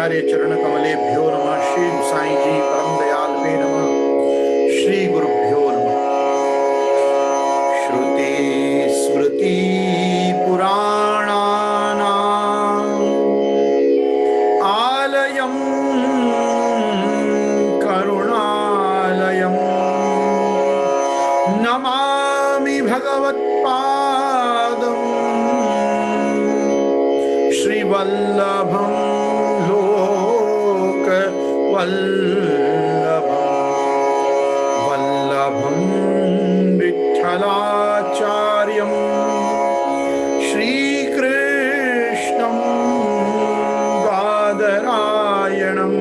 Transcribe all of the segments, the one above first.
आचार्य चरण कमलेभ्यो नमः। श्री साई जी परम दयालवे नमः। श्री गुरुभ्यो नमः। श्रुति स्मृति पुराणानाम् आलयं करुणालयं नमामि भगवत्पादं श्रीवल्लभं लोकवल्लभं वल्लभं विठ्ठलाचार्यं श्रीकृष्णं बादरायणं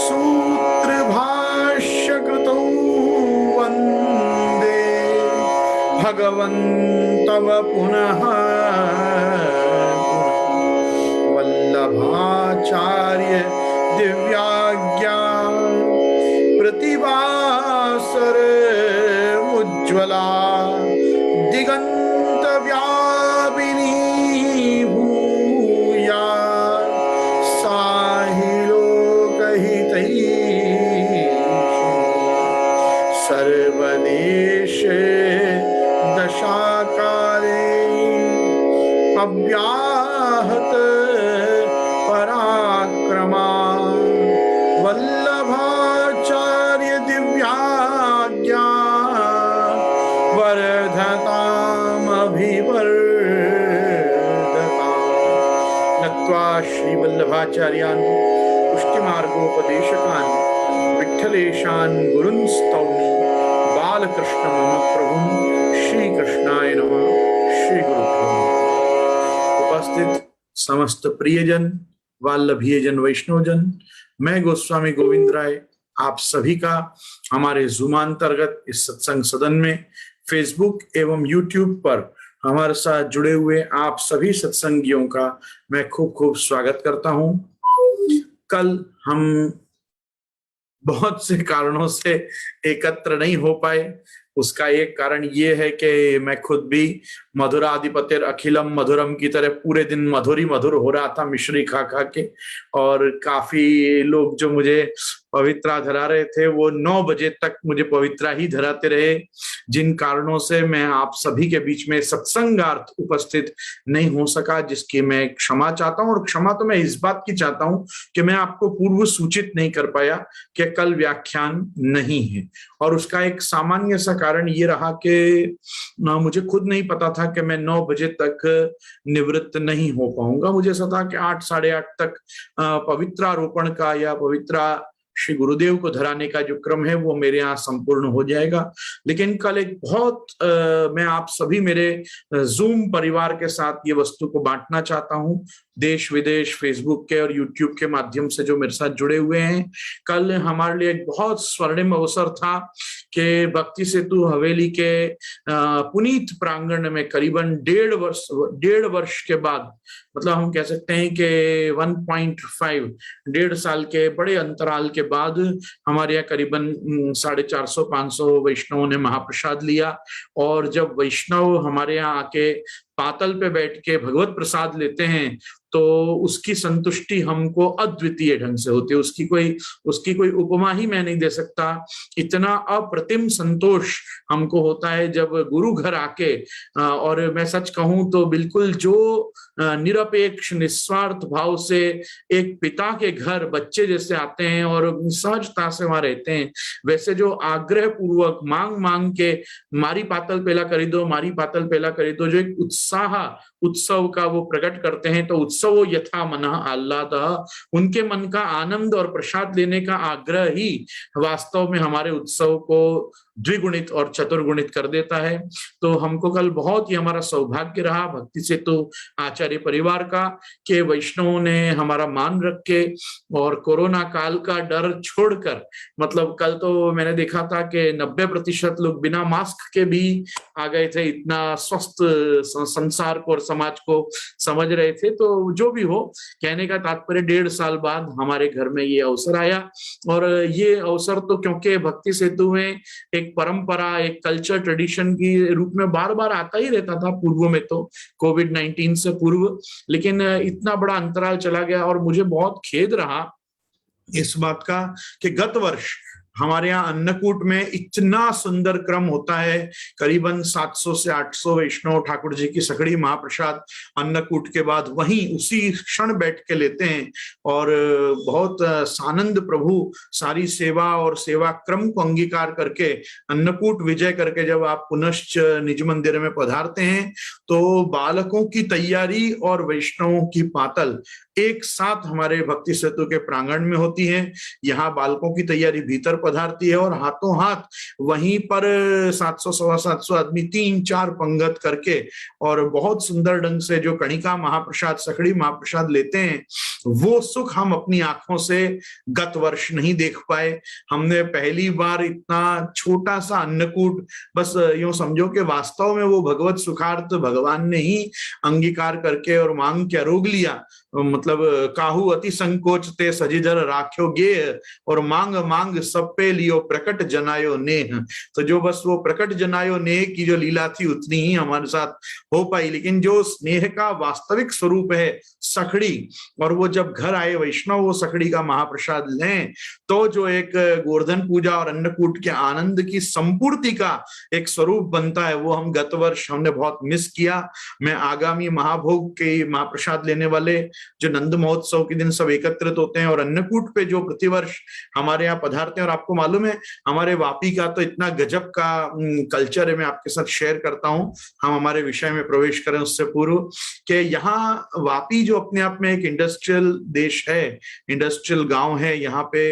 सूत्रभाष्यकृतौ वन्दे भगवन्तव पुनः वल्लभाचार्य दिव्याज्ञा प्रतिभासर उज्ज्वला दिगंत व्यापिनी भूया साहिलोकहितैषी सर्वदेश दशाकाले अव्याहत पराक्रमा वल्लभाचार्य दिव्याज्ञा वर्धतामभिवर्धताम्। नत्वा श्रीवल्लभाचार्यान् पुष्टिमार्गोपदेशकान् विठ्ठलेशान् गुरुन् स्तौमि बालकृष्ण मम प्रभुं श्रीकृष्णाय नमः। श्री गुरुभ्यो नमः। उपस्थित समस्त प्रियजन, वल्लभीयजन, वैष्णवजन, मैं गोस्वामी गोविंद राय आप सभी का हमारे जूमांतर्गत इस सत्संग सदन में फेसबुक एवं यूट्यूब पर हमारे साथ जुड़े हुए आप सभी सत्संगियों का मैं खूब खूब स्वागत करता हूं। कल हम बहुत से कारणों से एकत्र नहीं हो पाए। उसका एक कारण ये है कि मैं खुद भी मधुराधिपतिर अखिलम मधुरम की तरह पूरे दिन मधुर ही मधुर हो रहा था मिश्री खा खा के, और काफी लोग जो मुझे पवित्रा धरा रहे थे वो 9 बजे तक मुझे पवित्रा ही धराते रहे, जिन कारणों से मैं आप सभी के बीच में सत्संगार्थ उपस्थित नहीं हो सका, जिसकी मैं क्षमा चाहता हूं। और क्षमा तो मैं इस बात की चाहता हूं कि मैं आपको पूर्व सूचित नहीं कर पाया कि कल व्याख्यान नहीं है। और उसका एक सामान्य सा कारण ये रहा कि मुझे खुद नहीं पता था कि मैं 9 बजे तक निवृत्त नहीं हो पाऊंगा। मुझे ऐसा था कि 8 साढ़े 8 तक पवित्रारोपण का या पवित्रा श्री गुरुदेव को धराने का जो क्रम है वो मेरे यहाँ संपूर्ण हो जाएगा। लेकिन कल एक बहुत मैं आप सभी मेरे जूम परिवार के साथ ये वस्तु को बांटना चाहता हूँ। देश विदेश फेसबुक के और यूट्यूब के माध्यम से जो मेरे साथ जुड़े हुए हैं, कल हमारे लिए एक बहुत स्वर्णिम अवसर था कि भक्ति सेतु हवेली के पुनीत प्रांगण में करीबन 1.5 वर्ष के बाद, मतलब हम कह सकते हैं कि 1.5 साल के बड़े अंतराल के बाद हमारे यहाँ करीबन 450-500 वैष्णवों ने महाप्रसाद लिया। और जब वैष्णव हमारे यहाँ आके पातल पे बैठ के भगवत प्रसाद लेते हैं तो उसकी संतुष्टि हमको अद्वितीय ढंग से होती है। उसकी कोई उपमा ही मैं नहीं दे सकता। इतना अप्रतिम संतोष हमको होता है जब गुरु घर आके, और मैं सच कहूं तो बिल्कुल जो निरपेक्ष निस्वार्थ भाव से एक पिता के घर बच्चे जैसे आते हैं और सहजता से वहां रहते हैं, वैसे जो आग्रह पूर्वक मांग मांग के मारी पातल पेला करी दो, मारी पातल पेला करी दो, जो एक उत्साह उत्सव का वो प्रकट करते हैं, तो उत्सव यथा मन आह्लाद, उनके मन का आनंद और प्रसाद लेने का आग्रह ही वास्तव में हमारे उत्सव को द्विगुणित और चतुर्गुणित कर देता है। तो हमको कल बहुत ही हमारा सौभाग्य रहा भक्ति सेतु आचार्य परिवार का कि वैष्णवों ने हमारा मान रख के और कोरोना काल का डर छोड़कर, मतलब कल तो मैंने देखा था कि 90% लोग बिना मास्क के भी आ गए थे, इतना स्वस्थ संसार को और समाज को समझ रहे थे। तो जो भी हो, कहने का तात्पर्य 1.5 साल बाद हमारे घर में ये अवसर आया। और ये अवसर तो क्योंकि भक्ति सेतु में एक एक परंपरा, एक कल्चर, ट्रेडिशन की रूप में बार बार आता ही रहता था पूर्व में, तो कोविड-19 से पूर्व। लेकिन इतना बड़ा अंतराल चला गया और मुझे बहुत खेद रहा इस बात का कि गत वर्ष हमारे यहाँ अन्नकूट में इतना सुंदर क्रम होता है, करीबन 700 से 800 वैष्णव ठाकुर जी की सखड़ी महाप्रसाद अन्नकूट के बाद वहीं उसी क्षण बैठ के लेते हैं और बहुत सानंद प्रभु सारी सेवा और सेवा क्रम को अंगीकार करके अन्नकूट विजय करके जब आप पुनश्च निज मंदिर में पधारते हैं तो बालकों की तैयारी और वैष्णवों की पातल एक साथ हमारे भक्ति सेतु के प्रांगण में होती है। यहाँ बालकों की तैयारी भीतर पधारती है और हाथों हाथ वहीं पर 700 सवा 700 आदमी 3-4 पंगत करके और बहुत सुंदर ढंग से जो कणिका महाप्रसाद, सखड़ी महाप्रसाद लेते हैं, वो सुख हम अपनी आंखों से गत वर्ष नहीं देख पाए। हमने पहली बार इतना छोटा सा अन्नकूट, बस यूं समझो कि वास्तव में वो भगवत सुखार्थ भगवान ने ही अंगीकार करके और मांग के रोग लिया, मतलब काहू अति संकोच ते सजिजर राख्यो गे और मांग मांग सब पे लियो प्रकट जनायो नेह। तो जो बस वो प्रकट जनायो नेह की जो लीला थी उतनी ही हमारे साथ हो पाई, लेकिन जो स्नेह का वास्तविक स्वरूप है सखड़ी, और वो जब घर आए वैष्णव वो सखड़ी का महाप्रसाद लें तो जो एक गोवर्धन पूजा और अन्नकूट के आनंद की संपूर्ति का एक स्वरूप बनता है, वो हम गत वर्ष हमने बहुत मिस किया। मैं आगामी महाभोग के महाप्रसाद लेने वाले जो नंद महोत्सव के दिन सब एकत्रित होते हैं और अन्नकूट पे जो प्रतिवर्ष हमारे यहाँ पधारते हैं, और आपको मालूम है हमारे वापी का तो इतना गजब का कल्चर है, मैं आपके साथ शेयर करता हूँ, हम हमारे विषय में प्रवेश करें उससे पूर्व, कि यहाँ वापी जो अपने आप में एक इंडस्ट्रियल देश है, इंडस्ट्रियल गांव है, यहाँ पे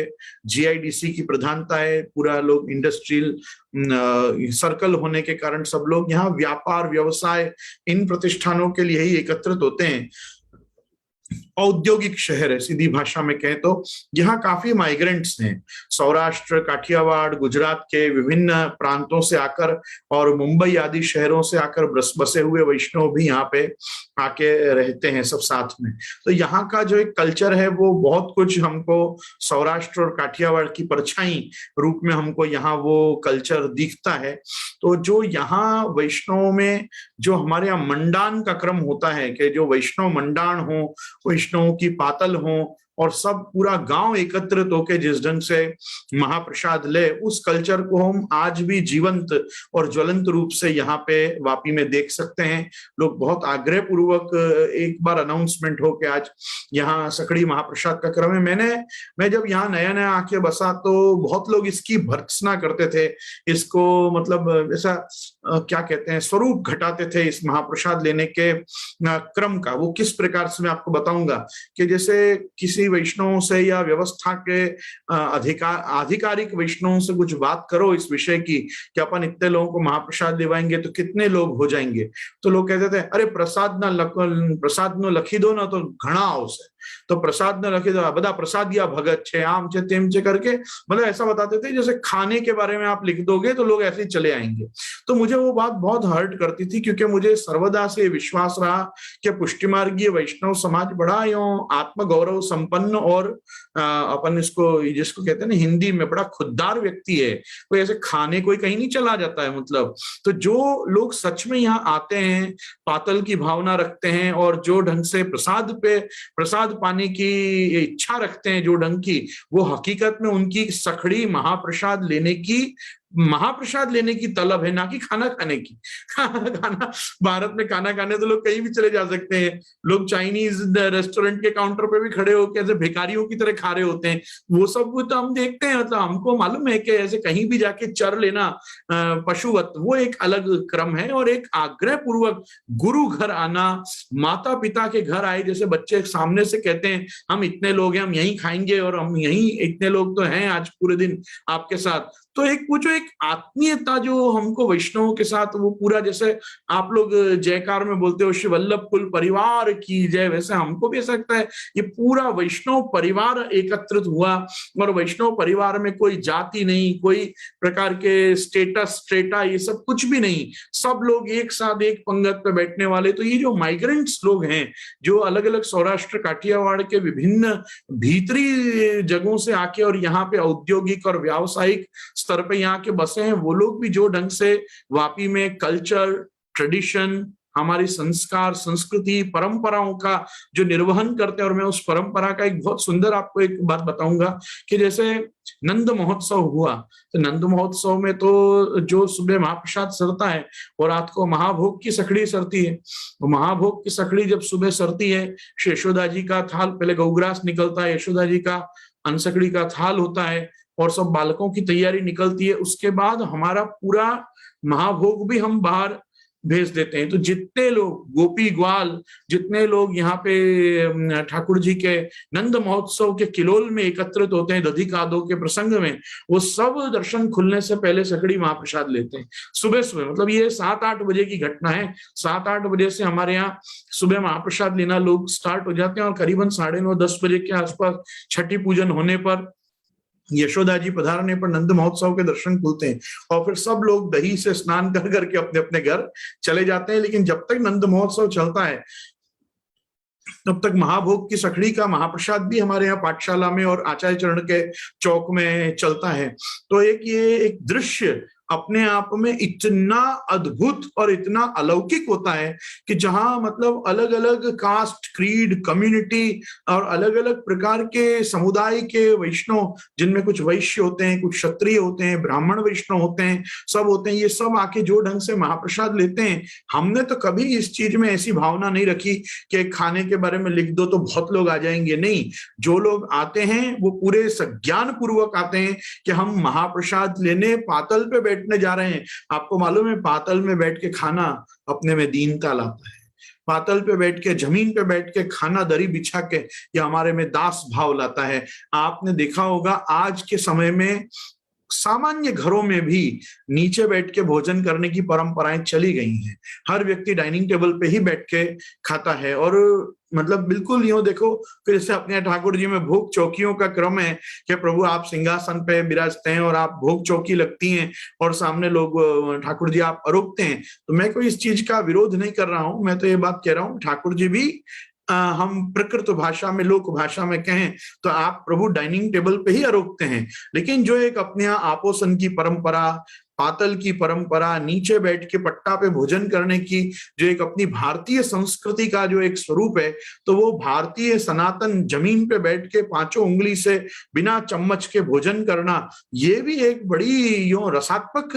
जीआईडीसी की प्रधानता है, पूरा लोग इंडस्ट्रियल सर्कल होने के कारण सब लोग यहाँ व्यापार व्यवसाय इन प्रतिष्ठानों के लिए ही एकत्रित होते हैं। औद्योगिक शहर है, सीधी भाषा में कहें तो। यहाँ काफी माइग्रेंट्स हैं, सौराष्ट्र, काठियावाड़, गुजरात के विभिन्न प्रांतों से आकर और मुंबई आदि शहरों से आकर बसे हुए वैष्णव भी यहाँ पे आके रहते हैं सब साथ में। तो यहाँ का जो एक कल्चर है वो बहुत कुछ हमको सौराष्ट्र और काठियावाड़ की परछाई रूप में हमको यहाँ वो कल्चर दिखता है। तो जो यहाँ वैष्णव में जो हमारे यहाँ मंडान का क्रम होता है कि जो वैष्णव मंडान हो, वैष्णवों की पातल हो और सब पूरा गांव एकत्रित होकर जिस ढंग से महाप्रसाद ले, उस कल्चर को हम आज भी जीवंत और ज्वलंत रूप से यहाँ पे वापी में देख सकते हैं। लोग बहुत आग्रह पूर्वक एक बार अनाउंसमेंट हो के आज यहाँ सखड़ी महाप्रसाद का क्रम है। मैं जब यहाँ नया नया आके बसा तो बहुत लोग इसकी भर्त्सना करते थे, इसको मतलब ऐसा क्या कहते हैं स्वरूप घटाते थे इस महाप्रसाद लेने के क्रम का। वो किस प्रकार से मैं आपको बताऊंगा कि जैसे किसी वैष्णव से या व्यवस्था के आधिकारिक वैष्णवों से कुछ बात करो इस विषय की कि अपन इतने लोगों को महाप्रसाद दिवाएंगे तो कितने लोग हो जाएंगे, तो लोग कहते थे अरे प्रसाद न लखी दो ना तो घना आओ से, तो प्रसाद न लखी दो बदा प्रसाद या भगत छे आम छे तेम छे करके, मतलब ऐसा बताते थे जैसे खाने के बारे में आप लिख दोगे तो लोग ऐसे ही चले आएंगे। तो मुझे वो बात बहुत हर्ट करती थी, क्योंकि मुझे सर्वदा से विश्वास रहा कि पुष्टिमार्गीय वैष्णव समाज बड़ा यो आत्मगौरव संपन्न और अपन इसको जिसको कहते हैं ना हिंदी में बड़ा खुददार व्यक्ति है, कोई ऐसे खाने कोई कहीं नहीं चला जाता है मतलब। तो जो लोग सच में यहाँ आते हैं, पातल की भावना रखते हैं और जो ढंग से प्रसाद पाने की इच्छा रखते हैं जो ढंग की, वो हकीकत में उनकी सखड़ी महाप्रसाद लेने की तलब है, ना कि खाना खाने की। खाना भारत में खाना खाने तो लोग कहीं भी चले जा सकते हैं, लोग चाइनीज रेस्टोरेंट के काउंटर पे भी खड़े होकर ऐसे भिखारियों की तरह खा रहे होते हैं, वो सब तो हम देखते हैं। मतलब हमको मालूम है कि ऐसे कहीं भी जाके चर लेना पशुवत, वो एक अलग क्रम है। और एक आग्रह पूर्वक गुरु घर आना, माता पिता के घर आए, जैसे बच्चे सामने से कहते हैं हम इतने लोग हैं, हम यहीं खाएंगे और हम यहीं इतने लोग तो हैं आज पूरे दिन आपके साथ, तो एक वो जो एक आत्मीयता जो हमको वैष्णवों के साथ वो पूरा, जैसे आप लोग जयकार में बोलते हो श्री वल्लभ कुल परिवार की जय, वैसे हमको भी ऐसा लगता है ये पूरा वैष्णव परिवार एकत्रित हुआ। और वैष्णव परिवार में कोई जाति नहीं, कोई प्रकार के स्टेटा ये सब कुछ भी नहीं, सब लोग एक साथ एक पंगत पे बैठने वाले। तो ये जो माइग्रेंट्स लोग हैं जो अलग अलग सौराष्ट्र काठियावाड़ के विभिन्न भीतरी जगहों से आके और यहाँ पे औद्योगिक और व्यावसायिक स्तर पे यहाँ के बसे हैं, वो लोग भी जो ढंग से वापी में कल्चर, ट्रेडिशन, हमारी संस्कार, संस्कृति, परंपराओं का जो निर्वहन करते हैं, और मैं उस परंपरा का एक बहुत सुंदर आपको एक बात बताऊंगा कि जैसे नंद महोत्सव हुआ, तो नंद महोत्सव में तो जो सुबह महाप्रसाद सरता है और रात को महाभोग की सखड़ी सरती है। तो महाभोग की सखड़ी जब सुबह सरती है, यशोदा जी का थाल, पहले गौग्रास निकलता है, यशोदा जी का अनसकड़ी का थाल होता है और सब बालकों की तैयारी निकलती है। उसके बाद हमारा पूरा महाभोग भी हम बाहर भेज देते हैं। तो जितने लोग गोपी ग्वाल, जितने लोग यहाँ पे ठाकुर जी के नंद महोत्सव के किलोल में एकत्रित होते हैं दधी कादो के प्रसंग में, वो सब दर्शन खुलने से पहले सकड़ी महाप्रसाद लेते हैं सुबह सुबह। मतलब ये 7-8 बजे की घटना है। 7-8 बजे से हमारे यहाँ सुबह महाप्रसाद लेना लोग स्टार्ट हो जाते हैं और करीबन 9:30-10 बजे के आसपास छठी पूजन होने पर, यशोदा जी पधारने पर नंद महोत्सव के दर्शन खुलते हैं और फिर सब लोग दही से स्नान कर करके अपने अपने घर चले जाते हैं। लेकिन जब तक नंद महोत्सव चलता है तब तक महाभोग की सखड़ी का महाप्रसाद भी हमारे यहाँ पाठशाला में और आचार्य चरण के चौक में चलता है। तो ये एक दृश्य अपने आप में इतना अद्भुत और इतना अलौकिक होता है कि जहां मतलब अलग अलग कास्ट, क्रीड, कम्युनिटी और अलग अलग प्रकार के समुदाय के वैष्णव, जिनमें कुछ वैश्य होते हैं, कुछ क्षत्रिय होते हैं, ब्राह्मण वैष्णव होते हैं, सब होते हैं, ये सब आके जो ढंग से महाप्रसाद लेते हैं। हमने तो कभी इस चीज में ऐसी भावना नहीं रखी कि खाने के बारे में लिख दो तो बहुत लोग आ जाएंगे। नहीं, जो लोग आते हैं वो पूरे सज्ञान पूर्वक आते हैं कि हम महाप्रसाद लेने पातल पे बैठने जा रहे हैं। आपको मालूम है, पातल में बैठ के खाना अपने में दीनता लाता है। पातल पे बैठ के, जमीन पे बैठ के खाना दरी बिछा के, ये हमारे में दास भाव लाता है। आपने देखा होगा आज के समय में सामान्य घरों में भी नीचे बैठ के भोजन करने की परंपराएं चली गई हैं। हर व्यक्ति डाइनिंग टेबल पे ही बैठ के खाता है और मतलब बिल्कुल यूं देखो, फिर से अपने ठाकुर जी में भोग चौकियों का क्रम है कि प्रभु आप सिंहासन पे विराजते हैं और आप भोग चौकी लगती हैं और सामने लोग ठाकुर जी आप अरोगते हैं। तो मैं कोई इस चीज का विरोध नहीं कर रहा हूं, मैं तो ये बात कह रहा हूं ठाकुर जी भी हम प्रकृत भाषा में, लोक भाषा में कहें तो आप प्रभु डाइनिंग टेबल पे ही अरोगते हैं। लेकिन जो एक अपने यहाँ आपोसन की परंपरा, पातल की परंपरा, नीचे बैठ के पट्टा पे भोजन करने की जो एक अपनी भारतीय संस्कृति का जो एक स्वरूप है, तो वो भारतीय सनातन जमीन पे बैठ के 5 उंगली से बिना चम्मच के भोजन करना, ये भी एक बड़ी यो रसात्मक,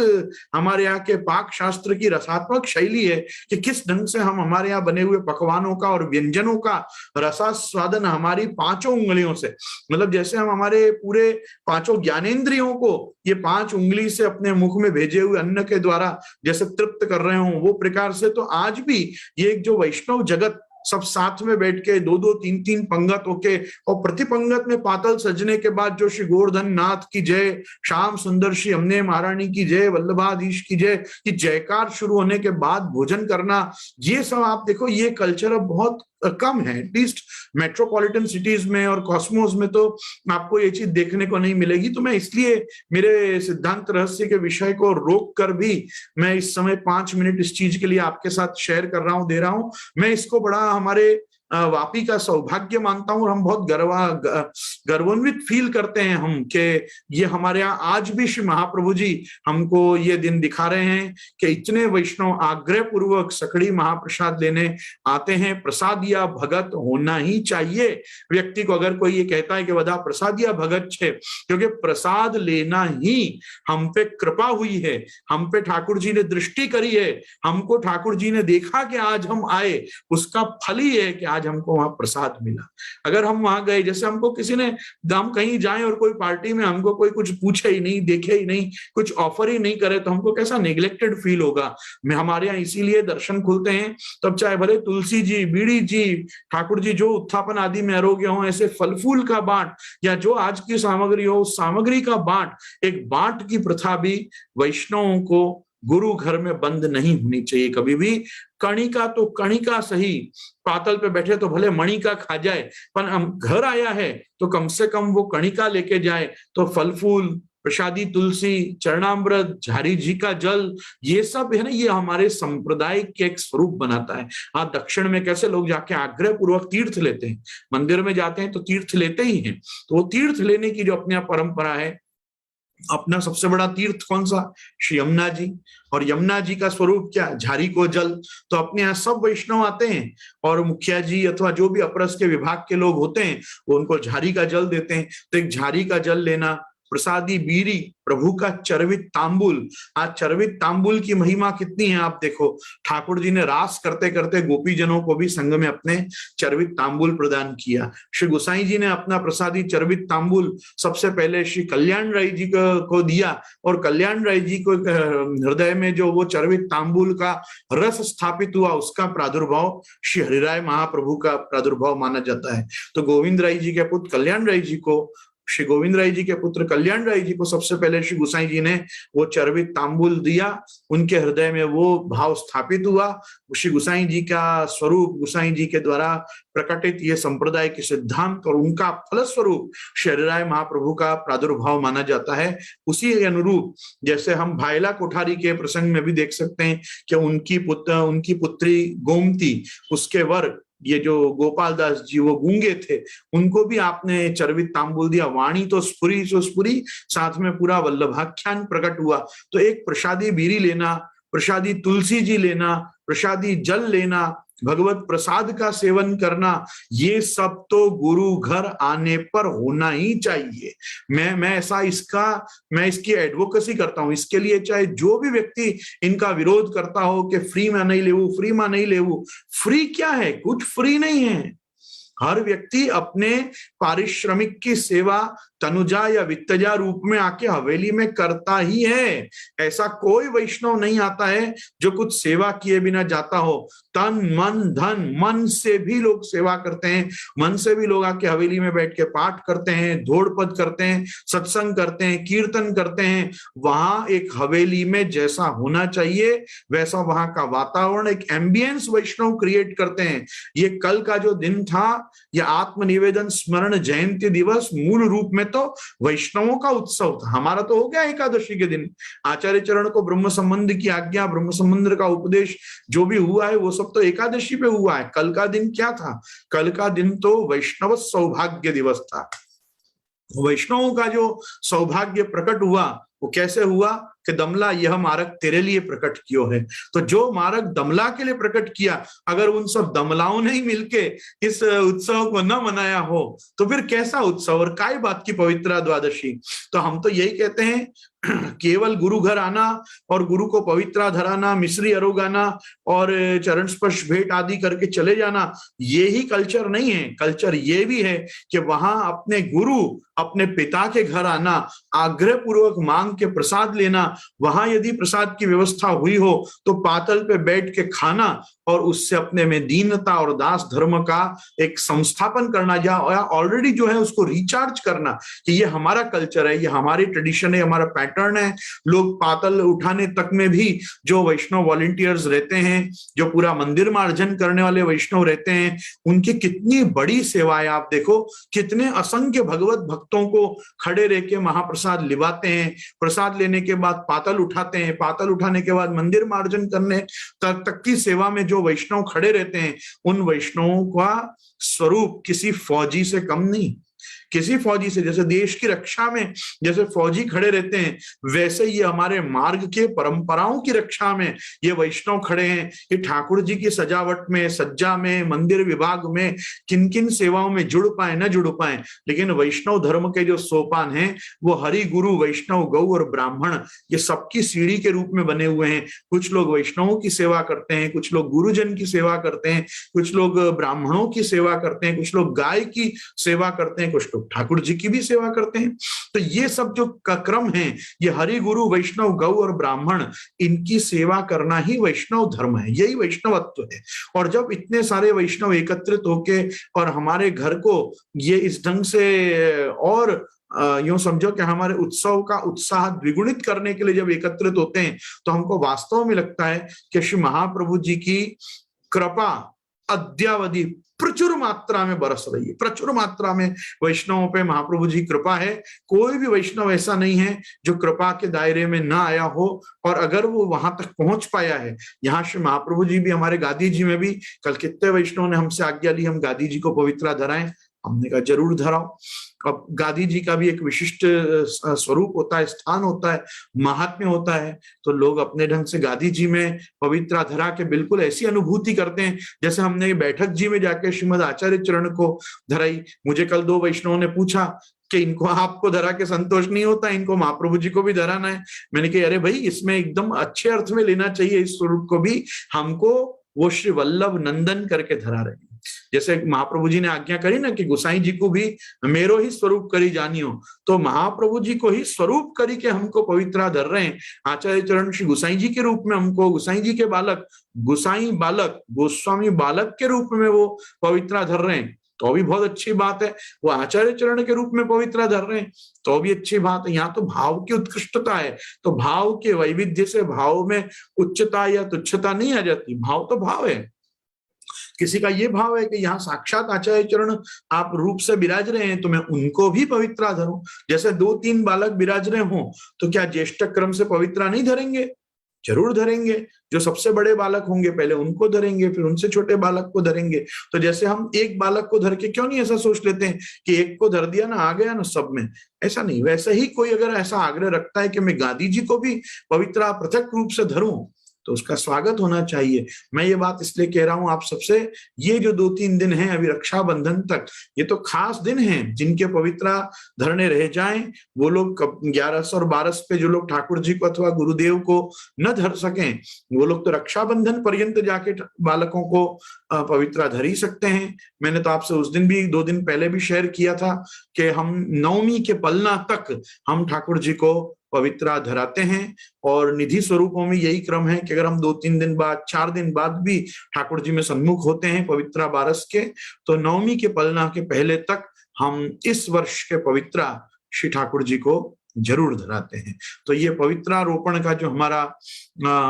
हमारे यहाँ के पाक शास्त्र की रसात्मक शैली है कि किस ढंग से हम हमारे यहाँ बने हुए पकवानों का और व्यंजनों का रसास्वादन हमारी 5 उंगलियों से, मतलब जैसे हम हमारे पूरे 5 ज्ञानेंद्रियों को ये 5 उंगली से अपने मुख में भेजे हुए अन्न के द्वारा जैसे तृप्त कर रहे हो, वो प्रकार से तो आज भी ये एक जो वैष्णव जगत सब साथ में बैठ के 2-2, 3-3 पंगत होके, और प्रति पंगत में पातल सजने के बाद जो श्री गोवर्धन नाथ की जय, श्याम सुंदर श्री हमने महारानी की जय, वल्लभाधीश की जय, कि जयकार शुरू होने के बाद भोजन करना, ये सब आप देखो ये कल्चर अब बहुत कम है। एटलीस्ट मेट्रोपॉलिटन सिटीज में और कॉस्मोस में तो आपको ये चीज देखने को नहीं मिलेगी। तो मैं इसलिए मेरे सिद्धांत रहस्य के विषय को रोक कर भी मैं इस समय 5 मिनट इस चीज के लिए आपके साथ शेयर कर रहा हूं, दे रहा हूं। मैं इसको बड़ा हमारे वापी का सौभाग्य मानता हूं और हम बहुत गर्वान्वित फील करते हैं हम कि ये हमारे यहाँ आज भी श्री महाप्रभु जी हमको ये दिन दिखा रहे हैं कि इतने वैष्णव आग्रह पूर्वक सकड़ी महाप्रसाद लेने आते हैं। प्रसादिया भगत होना ही चाहिए व्यक्ति को। अगर कोई ये कहता है कि वदा प्रसादिया भगत छे, क्योंकि प्रसाद लेना ही हम पे कृपा हुई है, हम पे ठाकुर जी ने दृष्टि करी है, हमको ठाकुर जी ने देखा कि आज हम आए, उसका फल ही है कि आज हमको वहां प्रसाद मिला। अगर हम वहां गए, जैसे हमको किसी ने, हम कहीं जाएं और कोई पार्टी में हमको कोई कुछ पूछे ही नहीं, देखे ही नहीं, कुछ ऑफर ही नहीं करे, तो हमको कैसा नेग्लेक्टेड फील होगा। मैं हमारे यहाँ इसीलिए दर्शन खुलते हैं, तब चाहे भले तुलसी जी, बीड़ी जी, ठाकुर जी जो उत्थापन आदि में आरोग्य हो, ऐसे फल फूल का बांट या जो आज की सामग्री हो उस सामग्री का बांट, एक बांट की प्रथा भी वैष्णवों को गुरु घर में बंद नहीं होनी चाहिए कभी भी। कणिका तो कणिका सही, पातल पे बैठे तो भले मणि का खा जाए, पर हम घर आया है तो कम से कम वो कणिका लेके जाए। तो फल फूल, प्रसादी तुलसी, चरणामृत, झारी जी का जल, ये सब है ना, ये हमारे संप्रदाय के एक स्वरूप बनाता है। हाँ, दक्षिण में कैसे लोग जाके आग्रह पूर्वक तीर्थ लेते हैं, मंदिर में जाते हैं तो तीर्थ लेते ही हैं, तो वो तीर्थ लेने की जो अपने यहाँ परंपरा है अपना सबसे बड़ा तीर्थ कौन सा? श्री यमुना जी। और यमुना जी का स्वरूप क्या? झारी को जल। तो अपने यहाँ सब वैष्णव आते हैं और मुखिया जी अथवा जो भी अपरस के विभाग के लोग होते हैं वो उनको झारी का जल देते हैं। तो एक झारी का जल लेना, प्रसादी बीरी, प्रभु का चरवित तांबुल। आज चरवित तांबुल की महिमा कितनी है आप देखो। ठाकुर जी ने रास करते करते गोपी जनों को भी संग में अपने चरवित तांबुल प्रदान किया। श्री गोसाई जी ने अपना प्रसादी चरवित तांबुल सबसे पहले श्री कल्याण राय जी को दिया, और कल्याण राय जी को हृदय में जो वो चरवित तांबुल का रस स्थापित हुआ, उसका प्रादुर्भाव श्री हरिराय महाप्रभु का प्रादुर्भाव माना जाता है। तो गोविंद राय जी के पुत्र कल्याण राय जी को, श्री गोविंद राय जी के पुत्र कल्याण राय जी को सबसे पहले श्री गोसाई जी ने वो चरवित तांबुल दिया, उनके हृदय में वो भाव स्थापित हुआ। श्री गोसाई जी का स्वरूप, गोसाई जी के द्वारा प्रकटित ये संप्रदाय के सिद्धांत और उनका फलस्वरूप श्री हरिराय महाप्रभु का प्रादुर्भाव माना जाता है। उसी के अनुरूप जैसे हम भायला कोठारी के प्रसंग में भी देख सकते हैं कि उनकी पुत्री गोमती, उसके वर ये जो गोपाल दास जी वो गूंगे थे, उनको भी आपने चरवित तांबुल दिया। वाणी तो स्फुरी सो स्फुरी, साथ में पूरा वल्लभाख्यान प्रकट हुआ। तो एक प्रसादी बीरी लेना, प्रसादी तुलसी जी लेना, प्रसादी जल लेना, भगवत प्रसाद का सेवन करना, ये सब तो गुरु घर आने पर होना ही चाहिए। मैं इसकी एडवोकेसी करता हूं। इसके लिए चाहे जो भी व्यक्ति इनका विरोध करता हो कि फ्री में नहीं लेवू, फ्री क्या है? कुछ फ्री नहीं है। हर व्यक्ति अपने पारिश्रमिक की सेवा तनुजा या वित्तजा रूप में आके हवेली में करता ही है। ऐसा कोई वैष्णव नहीं आता है जो कुछ सेवा किए बिना जाता हो। तन मन धन, मन से भी लोग सेवा करते हैं, मन से भी लोग आके हवेली में बैठ के पाठ करते हैं, धोड़पद करते हैं, सत्संग करते हैं, कीर्तन करते हैं। वहां एक हवेली में जैसा होना चाहिए वैसा वहां का वातावरण, एक एम्बियंस वैष्णव क्रिएट करते हैं। ये कल का जो दिन था, यह आत्मनिवेदन स्मरण जयंती दिवस मूल रूप में तो वैष्णवों का उत्सव था। हमारा तो हो गया एकादशी के दिन, आचार्य चरण को ब्रह्म संबंध की आज्ञा, ब्रह्म संबंध का उपदेश जो भी हुआ है वो सब तो एकादशी पे हुआ है। कल का दिन क्या था? कल का दिन तो वैष्णव सौभाग्य दिवस था। वैष्णवों का जो सौभाग्य प्रकट हुआ वो कैसे हुआ कि दमला यह मार्ग तेरे लिए प्रकट कियो है। तो जो मार्ग दमला के लिए प्रकट किया, अगर उन सब दमलाओं ने ही मिलके इस उत्सव को न मनाया हो तो फिर कैसा उत्सव और काय बात की पवित्रा द्वादशी। तो हम तो यही कहते हैं, केवल गुरु घर आना और गुरु को पवित्रा धराना, मिश्री अरोगाना और चरण स्पर्श भेंट आदि करके चले जाना, ये ही कल्चर नहीं है। कल्चर ये भी है कि वहां अपने गुरु, अपने पिता के घर आना, आग्रह पूर्वक मांग के प्रसाद लेना, वहां यदि प्रसाद की व्यवस्था हुई हो तो पातल पे बैठ के खाना और उससे अपने में दीनता और दास धर्म का एक संस्थापन करना, या ऑलरेडी जो है उसको रिचार्ज करना कि ये हमारा कल्चर है, ये हमारी ट्रेडिशन है, हमारा पैटर्न है। लोग पातल उठाने तक में भी जो वैष्णव वॉलंटियर्स रहते हैं, जो पूरा मंदिर मार्जन करने वाले वैष्णव रहते हैं, उनकी कितनी बड़ी सेवा है। आप देखो कितने असंख्य भगवत भक्तों को खड़े रह के महाप्रसाद लिवाते हैं, प्रसाद लेने के बाद पातल उठाते हैं, पातल उठाने के बाद मंदिर मार्जन करने तक की सेवा में जो वैष्णव खड़े रहते हैं, उन वैष्णवों का स्वरूप किसी फौजी से कम नहीं। किसी फौजी से, जैसे देश की रक्षा में जैसे फौजी खड़े रहते हैं, वैसे ये हमारे मार्ग के परंपराओं की रक्षा में ये वैष्णव खड़े हैं। ये ठाकुर जी की सजावट में, सज्जा में, मंदिर विभाग में किन किन सेवाओं में जुड़ पाए न जुड़ पाए, लेकिन वैष्णव धर्म के जो सोपान हैं वो हरि गुरु वैष्णव गौ और ब्राह्मण, ये सबकी सीढ़ी के रूप में बने हुए हैं। कुछ लोग वैष्णवों की सेवा करते हैं, कुछ लोग गुरुजन की सेवा करते हैं, कुछ लोग ब्राह्मणों की सेवा करते हैं, कुछ लोग गाय की सेवा करते हैं, कुछ लोग ठाकुर जी की भी सेवा करते हैं। तो ये सब जो क्रम है, ये हरि गुरु वैष्णव गौ और ब्राह्मण, इनकी सेवा करना ही वैष्णव धर्म है, यही वैष्णवत्व है। और जब इतने सारे वैष्णव एकत्रित होके और हमारे घर को ये इस ढंग से और यूं समझो कि हमारे उत्सव का उत्साह द्विगुणित करने के लिए जब एकत्रित होते हैं, तो हमको वास्तव में लगता है कि श्री महाप्रभु जी की कृपा अद्यावधि प्रचुर मात्रा में बरस रही है। प्रचुर मात्रा में वैष्णवों पे महाप्रभु जी कृपा है। कोई भी वैष्णव ऐसा नहीं है जो कृपा के दायरे में ना आया हो, और अगर वो वहां तक पहुंच पाया है, यहाँ श्री महाप्रभु जी भी, हमारे गादी जी में भी कल कितने वैष्णव ने हमसे आज्ञा ली हम गादी जी को पवित्रा धराएं, हमने कहा जरूर धराओ। अब गादी जी का भी एक विशिष्ट स्वरूप होता है, स्थान होता है, महात्म्य होता है। तो लोग अपने ढंग से गादी जी में पवित्रा धरा के बिल्कुल ऐसी अनुभूति करते हैं जैसे हमने बैठक जी में जाके श्रीमद आचार्य चरण को धराई। मुझे कल 2 वैष्णवों ने पूछा कि इनको आपको धरा के संतोष नहीं होता, इनको महाप्रभु जी को भी धराना है। मैंने कहा अरे भाई, इसमें एकदम अच्छे अर्थ में लेना चाहिए इस स्वरूप को भी। हमको वो श्री वल्लभ नंदन करके धरा रहे हैं। जैसे महाप्रभु जी ने आज्ञा करी ना कि गोसाई जी को भी मेरो ही स्वरूप करी जानियो, तो महाप्रभु जी को ही स्वरूप करी के हमको पवित्रा धर रहे हैं। आचार्य चरण श्री गोसाई जी के रूप में हमको, गोसाई जी के बालक, गोसाई बालक, गोस्वामी बालक के रूप में वो पवित्रा धर रहे हैं, तो भी बहुत अच्छी बात है। वो आचार्य चरण के रूप में पवित्रा धर रहे हैं, तो भी अच्छी बात है। यहाँ तो भाव की उत्कृष्टता है, तो भाव के वैविध्य से भाव में उच्चता या तुच्छता नहीं आ जाती। भाव तो भाव है। किसी का ये भाव है कि यहाँ साक्षात आचार्य चरण आप रूप से विराज रहे हैं, तो मैं उनको भी पवित्रा धरूं। जैसे 2-3 बालक विराज रहे हों, तो क्या ज्येष्ठ क्रम से पवित्रा नहीं धरेंगे? जरूर धरेंगे। जो सबसे बड़े बालक होंगे पहले उनको धरेंगे, फिर उनसे छोटे बालक को धरेंगे। तो जैसे हम एक बालक को धर के क्यों नहीं ऐसा सोच लेते हैं कि एक को धर दिया ना, आ गया ना सब में, ऐसा नहीं। वैसे ही कोई अगर ऐसा आग्रह रखता है कि मैं गादी जी को भी पवित्रा पृथक रूप से धरूं, तो उसका स्वागत होना चाहिए। मैं ये बात इसलिए कह रहा हूं आप सबसे, ये जो 2-3 दिन हैं अभी रक्षाबंधन तक, ये तो खास दिन हैं। जिनके पवित्रा धरने रह जाएं, वो लोग 11 और 12 पे जो लोग ठाकुर जी को अथवा गुरुदेव को न धर सकें, वो लोग तो रक्षाबंधन पर्यंत जाके बालकों को पवित्रा धर ही सकते हैं। मैंने तो आपसे उस दिन भी 2 दिन पहले भी शेयर किया था कि हम नवमी के पलना तक हम ठाकुर जी को पवित्रा धराते हैं। और निधि स्वरूपों में यही क्रम है कि अगर हम 2-3 दिन बाद, 4 दिन बाद भी ठाकुर जी में सन्मुख होते हैं पवित्रा 12 के, तो नवमी के पलना के पहले तक हम इस वर्ष के पवित्रा श्री ठाकुर जी को जरूर धराते हैं। तो ये पवित्रारोपण का जो हमारा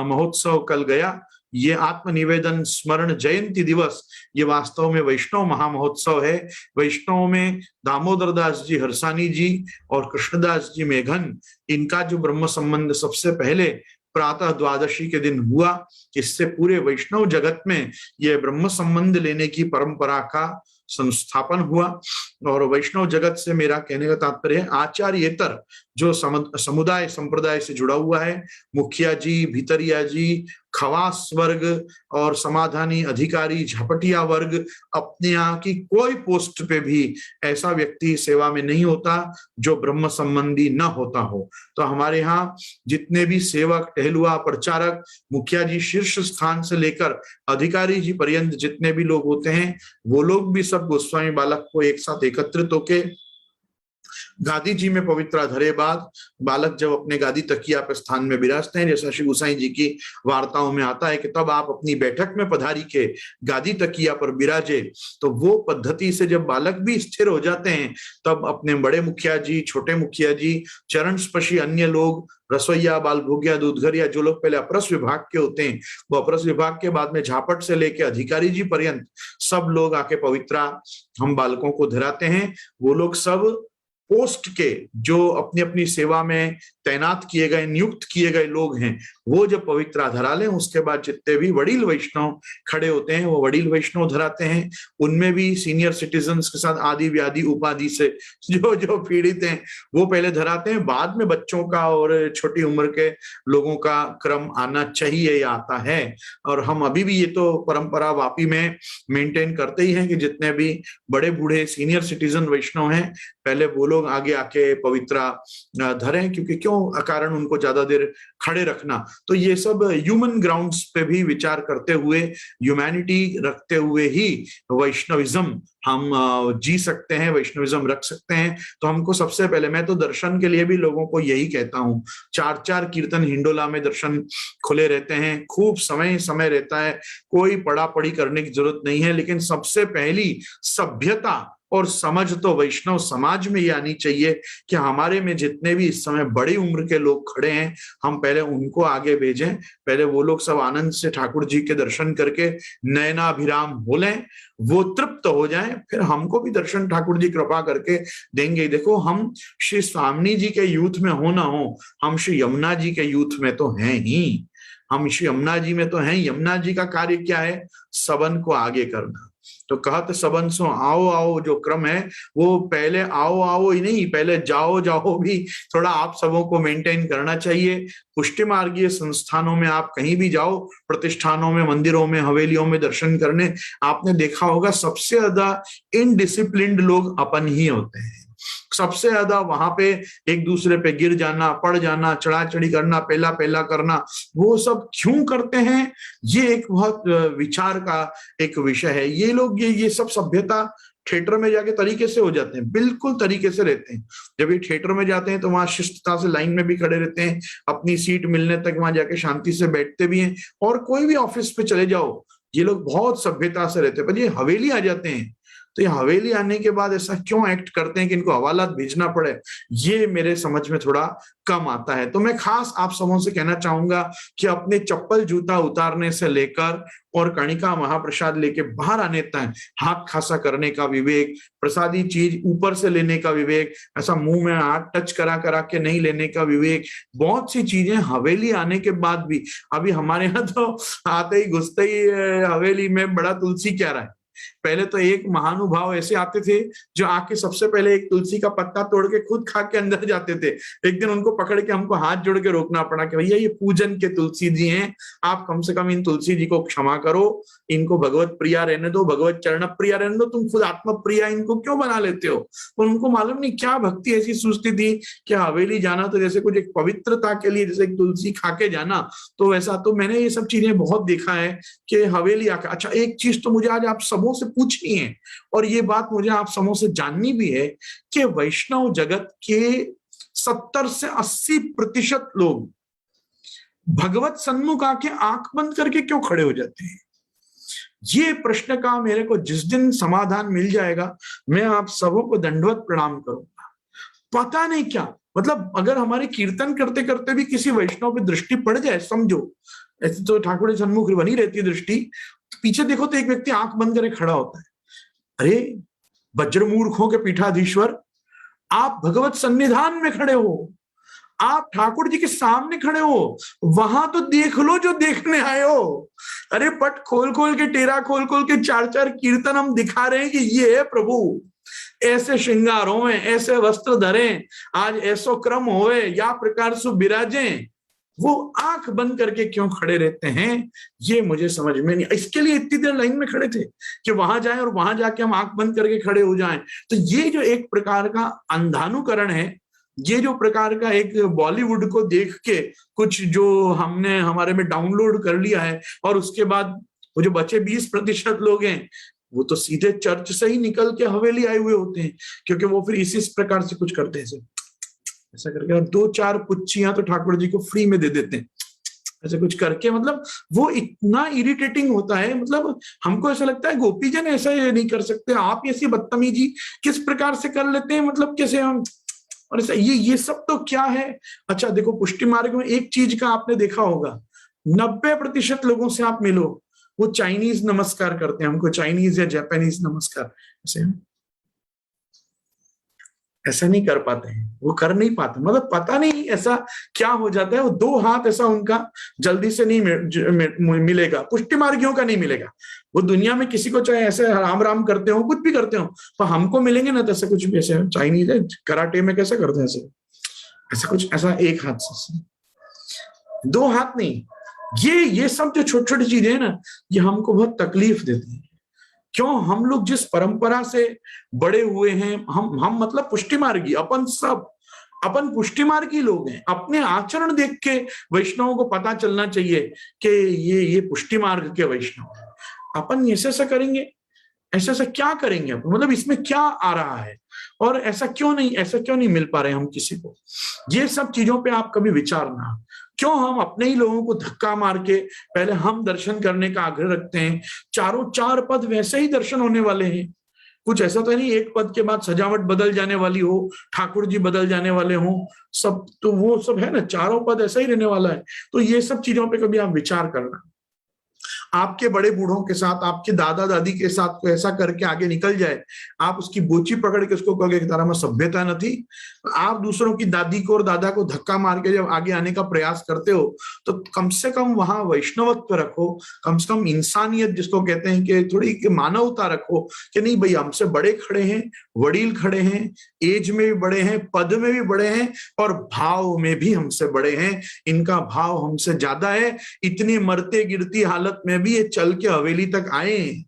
महोत्सव कल गया, ये आत्मनिवेदन स्मरण जयंती दिवस, ये वास्तव में वैष्णव महामहोत्सव है। वैष्णव में दामोदर दास जी हरसानी जी और कृष्णदास जी मेघन, इनका जो ब्रह्म संबंध सबसे पहले प्रातः द्वादशी के दिन हुआ, इससे पूरे वैष्णव जगत में ये ब्रह्म संबंध लेने की परंपरा का संस्थापन हुआ। और वैष्णव जगत से मेरा कहने का तात्पर्य है आचार्येतर जो समुदाय संप्रदाय से जुड़ा हुआ है, मुखिया जी, भितरिया जी, खवास वर्ग और समाधानी अधिकारी झपटिया वर्ग, अपने यहाँ की कोई पोस्ट पे भी ऐसा व्यक्ति सेवा में नहीं होता जो ब्रह्म संबंधी न होता हो। तो हमारे यहाँ जितने भी सेवक, टहलुआ, प्रचारक, मुखिया जी शीर्ष स्थान से लेकर अधिकारी जी पर्यंत जितने भी लोग होते हैं, वो लोग भी सब गोस्वामी बालक को एक साथ एकत्रित होके गादी जी में पवित्रा धरे बाद बालक जब अपने गादी तकिया पे स्थान में विराजते हैं, जैसा श्री गोसाई जी की वार्ताओं में आता है कि तब आप अपनी बैठक में पधारी के गादी तकिया पर विराजे, तो वो पद्धति से जब बालक भी स्थिर हो जाते हैं, तब अपने बड़े मुखिया जी, छोटे मुखिया जी, चरण स्पर्शी अन्य लोग, रसोईया, बाल भोगिया, दूधघरिया, जो लोग पहले अपरस विभाग के होते हैं, वो अपरस विभाग के बाद में झापट से लेके अधिकारी जी पर्यंत सब लोग आके पवित्रा हम बालकों को धराते हैं। वो लोग सब पोस्ट के जो अपनी अपनी सेवा में तैनात किए गए, नियुक्त किए गए लोग हैं, वो जब पवित्रा धरा लें, उसके बाद जितने भी वडील वैष्णव खड़े होते हैं वो वडील वैष्णव धराते हैं। उनमें भी सीनियर सिटीजन्स के साथ आदि व्याधि उपाधि से जो जो पीड़ित हैं वो पहले धराते हैं, बाद में बच्चों का और छोटी उम्र के लोगों का क्रम आना चाहिए या आता है। और हम अभी भी ये तो परंपरा वापी में मेंटेन करते ही हैं कि जितने भी बड़े बूढ़े सीनियर सिटीजन वैष्णव हैं, पहले वो लोग आगे आके पवित्रा धरें, क्योंकि क्यों अकारण उनको ज्यादा देर खड़े रखना। तो ये सब ह्यूमन ग्राउंड्स पे भी विचार करते हुए, ह्यूमैनिटी रखते हुए ही वैष्णविज्म हम जी सकते हैं, वैष्णविज्म रख सकते हैं। तो हमको सबसे पहले, मैं तो दर्शन के लिए भी लोगों को यही कहता हूँ, 4-4 कीर्तन हिंडोला में दर्शन खुले रहते हैं, खूब समय रहता है, कोई पढ़ा पढ़ी करने की जरूरत नहीं है। लेकिन सबसे पहली सभ्यता और समझ तो वैष्णव समाज में ये आनी चाहिए कि हमारे में जितने भी इस समय बड़ी उम्र के लोग खड़े हैं, हम पहले उनको आगे भेजें, पहले वो लोग सब आनंद से ठाकुर जी के दर्शन करके नयनाभिराम हो लें, वो तृप्त हो जाएं, फिर हमको भी दर्शन ठाकुर जी कृपा करके देंगे। देखो, हम श्री स्वामी जी के यूथ में हो ना हो, हम श्री यमुना जी के यूथ में तो हैं ही, हम श्री यमुना जी में तो हैं। यमुना जी का कार्य क्या है? सबन को आगे करना। तो कहत सबंसो आओ आओ जो क्रम है वो पहले आओ आओ ही नहीं, पहले जाओ जाओ भी थोड़ा आप सबों को मेंटेन करना चाहिए। पुष्टि मार्गीय संस्थानों में आप कहीं भी जाओ, प्रतिष्ठानों में, मंदिरों में, हवेलियों में दर्शन करने, आपने देखा होगा सबसे ज्यादा इनडिसिप्लिन्ड लोग अपन ही होते हैं। सबसे ज्यादा वहां पे एक दूसरे पे गिर जाना, पड़ जाना, चढ़ा चढ़ी करना, पहला पहला करना, वो सब क्यों करते हैं? ये एक बहुत विचार का एक विषय है। ये लोग ये सब सभ्यता थिएटर में जाके तरीके से हो जाते हैं, बिल्कुल तरीके से रहते हैं। जब ये थिएटर में जाते हैं तो वहां शिष्टता से लाइन में भी खड़े रहते हैं, अपनी सीट मिलने तक वहां जाके शांति से बैठते भी हैं। और कोई भी ऑफिस पे चले जाओ, ये लोग बहुत सभ्यता से रहते हैं। पर ये हवेली आ जाते हैं तो ये हवेली आने के बाद ऐसा क्यों एक्ट करते हैं कि इनको हवालात भेजना पड़े, ये मेरे समझ में थोड़ा कम आता है। तो मैं खास आप सबों से कहना चाहूंगा कि अपने चप्पल जूता उतारने से लेकर और कणिका महाप्रसाद लेके बाहर आने तक हाथ खासा करने का विवेक, प्रसादी चीज ऊपर से लेने का विवेक, ऐसा मुंह में हाथ टच करा करा के नहीं लेने का विवेक, बहुत सी चीजें हवेली आने के बाद भी। अभी हमारे यहाँ तो आते ही घुसते ही हवेली में बड़ा तुलसी क्या रहा है। पहले तो एक महानुभाव ऐसे आते थे जो आके सबसे पहले एक तुलसी का पत्ता तोड़ के खुद खा के अंदर जाते थे। एक दिन उनको पकड़ के हमको हाथ जोड़ के रोकना पड़ा कि भैया ये पूजन के तुलसी जी हैं, आप कम से कम इन तुलसी जी को क्षमा करो, इनको भगवत प्रिया रहने दो, भगवत चरण प्रिया रहने दो, तुम खुद आत्म प्रिया इनको क्यों बना लेते हो? और उनको मालूम नहीं क्या भक्ति ऐसी सूझती थी कि हवेली जाना तो जैसे कुछ एक पवित्रता के लिए, जैसे एक तुलसी खा के जाना, तो वैसा। तो मैंने ये सब चीजें बहुत देखा है कि हवेली आकर। अच्छा, एक चीज तो मुझे आज आप सबों से पूछनी है और ये बात मुझे आप सबों से जाननी भी है कि वैष्णव जगत के 70 से 80% लोग भगवत सन्मुख आके आंख बंद करके क्यों खड़े हो जाते हैं? ये प्रश्न का मेरे को जिस दिन समाधान मिल जाएगा, मैं आप सबों को दंडवत प्रणाम करूंगा। पता नहीं क्या मतलब, अगर हमारे कीर्तन करते करते भी किसी वैष्णव पे दृष्टि पड़ जाए, समझो ऐसे तो ठाकुर जी सन्मुख बनी रहती है दृष्टि, पीछे देखो तो एक व्यक्ति आंख बंद करके खड़ा होता है। अरे वज्र मूर्खों के पीठाधीश्वर, आप भगवत सन्निधान में खड़े हो, आप ठाकुर जी के सामने खड़े हो, वहां तो देख लो जो देखने आए हो। अरे पट खोल खोल के, टेरा खोल खोल के 4-4 कीर्तन हम दिखा रहे हैं कि ये है प्रभु, ऐसे श्रृंगार होवे, ऐसे वस्त्र धरे, आज ऐसो क्रम होवे, या प्रकार से विराजें। वो आंख बंद करके क्यों खड़े रहते हैं, ये मुझे समझ में नहीं। इसके लिए इतनी देर लाइन में खड़े थे कि वहां जाएं और वहां जाके हम आंख बंद करके खड़े हो जाएं। तो ये जो एक प्रकार का अंधानुकरण है, ये जो प्रकार का एक बॉलीवुड को देख के कुछ जो हमने हमारे में डाउनलोड कर लिया है, और उसके बाद वो जो बचे 20% लोग हैं, वो तो सीधे चर्च से ही निकल के हवेली आए हुए होते हैं, क्योंकि वो फिर इसी प्रकार से कुछ करते हैं ऐसा करके, और 2-4 पुच्चियां तो ठाकुर जी को फ्री में दे देते हैं ऐसे कुछ करके। मतलब वो इतना इरिटेटिंग होता है, मतलब हमको ऐसा लगता है गोपी जन ऐसा नहीं कर सकते, आप ऐसी बदतमीजी किस प्रकार से कर लेते हैं, मतलब कैसे हम, और ऐसा ये सब तो क्या है। अच्छा देखो, पुष्टि मार्ग में एक चीज का आपने देखा होगा, 90% लोगों से आप मिलो, वो चाइनीज नमस्कार करते हैं, हमको चाइनीज या जापानीज नमस्कार ऐसा नहीं कर पाते हैं, वो कर नहीं पाते, मतलब पता नहीं ऐसा क्या हो जाता है। वो 2 हाथ ऐसा उनका जल्दी से नहीं मिलेगा, पुष्टि मार्गियों का नहीं मिलेगा। वो दुनिया में किसी को चाहे ऐसे राम राम करते हो, कुछ भी करते हो, तो हमको मिलेंगे ना तैसे कुछ भी ऐसे। चाइनीज है, कराटे में कैसे करते हैं ऐसे, ऐसा कुछ ऐसा एक हाथ से, 2 हाथ नहीं। ये सब जो छोटी छोटी चीजें है ना, ये हमको बहुत तकलीफ देती है। क्यों? हम लोग जिस परंपरा से बड़े हुए हैं, हम मतलब पुष्टि मार्गी, अपन पुष्टि मार्गी लोग हैं। अपने आचरण देख के वैष्णवों को पता चलना चाहिए कि ये पुष्टि मार्ग के वैष्णव हैं। अपन ऐसा करेंगे, ऐसा क्या करेंगे, मतलब इसमें क्या आ रहा है, और ऐसा क्यों नहीं मिल पा रहे हम किसी को। ये सब चीजों पे आप कभी विचारना, क्यों हम अपने ही लोगों को धक्का मार के पहले हम दर्शन करने का आग्रह रखते हैं। 4 पद वैसे ही दर्शन होने वाले हैं, कुछ ऐसा तो नहीं एक पद के बाद सजावट बदल जाने वाली हो, ठाकुर जी बदल जाने वाले हो, सब तो वो सब है ना, 4 पद ऐसा ही रहने वाला है। तो ये सब चीजों पे कभी आप विचार करना। आपके बड़े बूढ़ों के साथ, आपके दादा दादी के साथ कोई ऐसा करके आगे निकल जाए, आप उसकी बोची पकड़ के उसको कहोगे कि तारा में सभ्यता न थी। आप दूसरों की दादी को और दादा को धक्का मार के जब आगे आने का प्रयास करते हो तो कम से कम वहां वैष्णवत्व रखो, कम से कम इंसानियत जिसको कहते हैं कि थोड़ी मानवता रखो कि नहीं भाई हमसे बड़े खड़े हैं, वडील खड़े हैं, एज में भी बड़े हैं, पद में भी बड़े हैं और भाव में भी हमसे बड़े हैं, इनका भाव हमसे ज्यादा है। इतनी मरते गिरती हालत में भी ये चल के हवेली तक आए।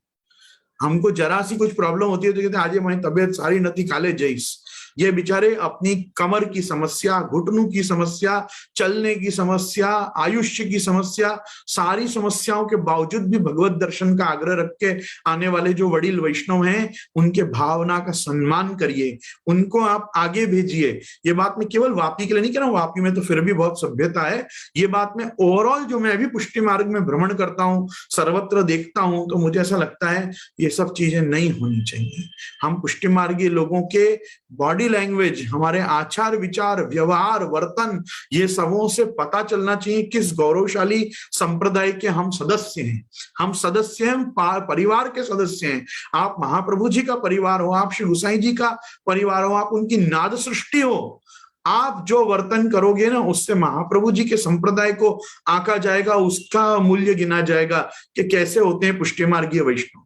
हमको जरा सी कुछ प्रॉब्लम होती है तो कहते हैं आज हमारी तबीयत सारी नती काले जईस। ये बेचारे अपनी कमर की समस्या, घुटनों की समस्या, चलने की समस्या, आयुष्य की समस्या, सारी समस्याओं के बावजूद भी भगवत दर्शन का आग्रह रख के आने वाले जो वडील वैष्णव हैं, उनके भावना का सम्मान करिए, उनको आप आगे भेजिए। ये बात मैं केवल वापी के लिए नहीं कह रहा हूं, वापी में तो फिर भी बहुत सभ्यता है। ये बात मैं ओवरऑल जो मैं भी पुष्टि मार्ग में भ्रमण करता हूं, सर्वत्र देखता हूं, तो मुझे ऐसा लगता है ये सब चीजें नहीं होनी चाहिए। हम पुष्टि मार्गी लोगों के बॉडी लैंग्वेज, हमारे आचार विचार, व्यवहार, वर्तन, ये सबों से पता चलना चाहिए किस गौरवशाली संप्रदाय के हम सदस्य हैं। हम सदस्य हैं, परिवार के सदस्य हैं। आप महाप्रभु जी का परिवार हो, आप श्री गोसाई जी का परिवार हो, आप उनकी नाद सृष्टि हो। आप जो वर्तन करोगे ना, उससे महाप्रभु जी के संप्रदाय को आंका जाएगा, उसका मूल्य गिना जाएगा कि कैसे होते हैं पुष्टि मार्गीय वैष्णव।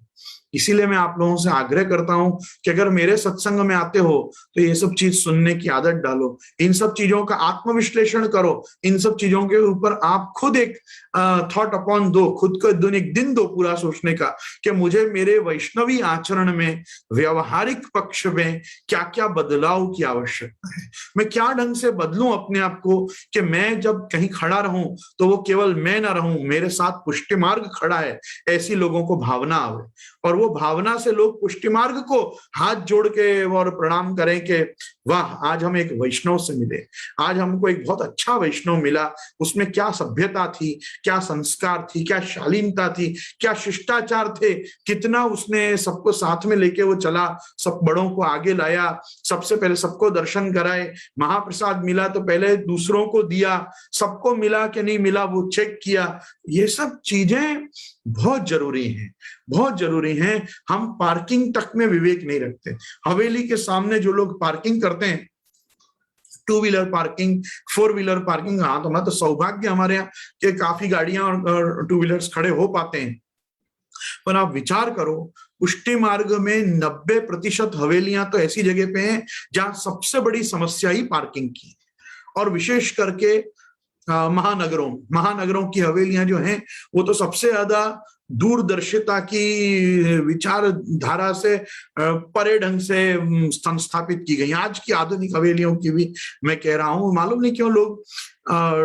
इसीलिए मैं आप लोगों से आग्रह करता हूं कि अगर मेरे सत्संग में आते हो तो ये सब चीज सुनने की आदत डालो, इन सब चीजों का आत्मविश्लेषण करो, इन सब चीजों के ऊपर आप खुद एक थॉट अपॉन दो, खुद को एक दिन दो पूरा सोचने का कि मुझे मेरे वैष्णवी आचरण में, व्यवहारिक पक्ष में क्या क्या बदलाव की आवश्यकता है। मैं क्या ढंग से बदलूं अपने आप को कि मैं जब कहीं खड़ा रहूं तो वो केवल मैं ना रहूं, मेरे साथ पुष्टि मार्ग खड़ा है, ऐसी लोगों को भावना आवे और वो भावना से लोग पुष्टि मार्ग को हाथ जोड़ के और प्रणाम करें कि वाह आज हम एक वैष्णव से मिले, आज हमको एक बहुत अच्छा वैष्णव मिला, उसमें क्या सभ्यता थी, क्या संस्कार थी, क्या शालीनता थी, क्या शिष्टाचार थे, कितना उसने सबको साथ में लेके वो चला, सब बड़ों को आगे लाया, सबसे पहले सबको दर्शन कराए, महाप्रसाद मिला तो पहले दूसरों को दिया, सबको मिला कि नहीं मिला वो चेक किया। ये सब चीजें बहुत जरूरी हैं, बहुत जरूरी हैं। हम पार्किंग तक में विवेक नहीं रखते। हवेली के सामने जो लोग पार्किंग करते हैं, two wheeler parking, four wheeler parking, हाँ तो मैं तो सौभाग्य हमारे यहाँ कि काफी गाड़ियां और टू व्हीलर्स खड़े हो पाते हैं। पर आप विचार करो, पुष्टि मार्ग में 90% हवेलियां तो ऐसी जगह पे हैं जहां सबसे बड़ी समस्या ही पार्किंग की, और विशेष करके महानगरों की हवेलियां जो हैं वो तो सबसे ज्यादा दूरदर्शिता की विचारधारा से परे ढंग से संस्थापित की गई। आज की आधुनिक हवेलियों की भी मैं कह रहा हूं, मालूम नहीं क्यों लोग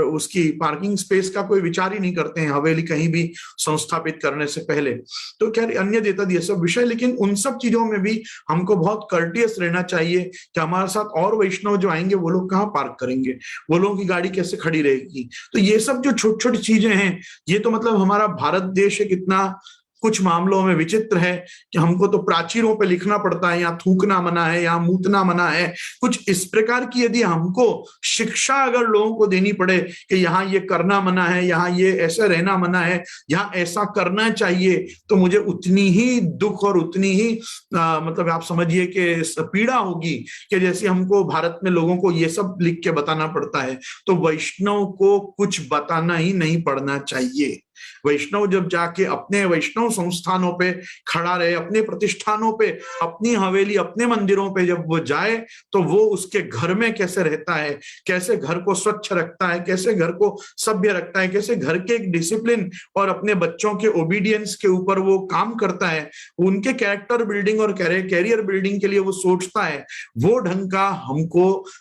उसकी पार्किंग स्पेस का कोई विचार ही नहीं करते हैं हवेली कहीं भी संस्थापित करने से पहले। तो खैर अन्य देता ये सब विषय, लेकिन उन सब चीजों में भी हमको बहुत कर्टियस रहना चाहिए कि हमारे साथ और वैष्णव जो आएंगे वो लोग कहाँ पार्क करेंगे, वो लोगों की गाड़ी कैसे खड़ी रहेगी। तो ये सब जो छोटी छोटी चीजें हैं, ये तो मतलब हमारा भारत देश है कितना कुछ मामलों में विचित्र है कि हमको तो प्राचीरों पे लिखना पड़ता है, यहाँ थूकना मना है, यहाँ मूतना मना है, कुछ इस प्रकार की यदि हमको शिक्षा अगर लोगों को देनी पड़े कि यहाँ ये करना मना है, यहाँ ये ऐसे रहना मना है, यहाँ ऐसा करना चाहिए, तो मुझे उतनी ही दुख और उतनी ही मतलब आप समझिए कि पीड़ा होगी कि जैसे हमको भारत में लोगों को ये सब लिख के बताना पड़ता है। तो वैष्णव को कुछ बताना ही नहीं पड़ना चाहिए। वैष्णव जब जाके अपने वैष्णव संस्थानों पे खड़ा रहे, अपने प्रतिष्ठानों पे, अपनी हवेली, अपने मंदिरों पे जब वो जाए तो वो उसके घर में कैसे रहता है, कैसे घर को स्वच्छ रखता है, कैसे घर को सभ्य रखता है, कैसे घर के एक डिसिप्लिन और अपने बच्चों के ओबीडियंस के ऊपर वो काम करता है, उनके कैरेक्टर बिल्डिंग और कैरियर बिल्डिंग के लिए वो सोचता है, वो ढंग का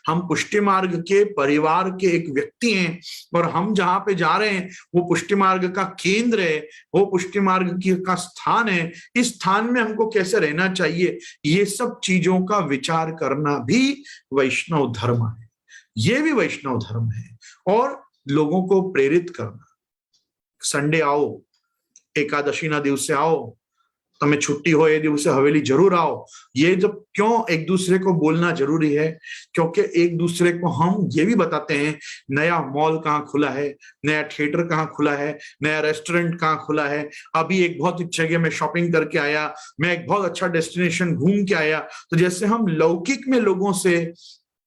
हम पुष्टि मार्ग के परिवार के एक व्यक्ति हैं और हम जहां पे जा रहे हैं वो पुष्टि मार्ग का केंद्र है, वो पुष्टि मार्ग का स्थान है। इस स्थान में हमको कैसे रहना चाहिए, ये सब चीजों का विचार करना भी वैष्णव धर्म है। ये भी वैष्णव धर्म है। और लोगों को प्रेरित करना, संडे आओ, एकादशी ना दिवसे आओ, तुम्हें छुट्टी हो यदि उसे हवेली जरूर आओ। ये जब क्यों एक दूसरे को बोलना जरूरी है, क्योंकि एक दूसरे को हम ये भी बताते हैं नया मॉल कहाँ खुला है, नया थिएटर कहाँ खुला है, नया रेस्टोरेंट कहाँ खुला है, अभी एक बहुत अच्छी जगह में शॉपिंग करके आया, मैं एक बहुत अच्छा डेस्टिनेशन घूम के आया। तो जैसे हम लौकिक में लोगों से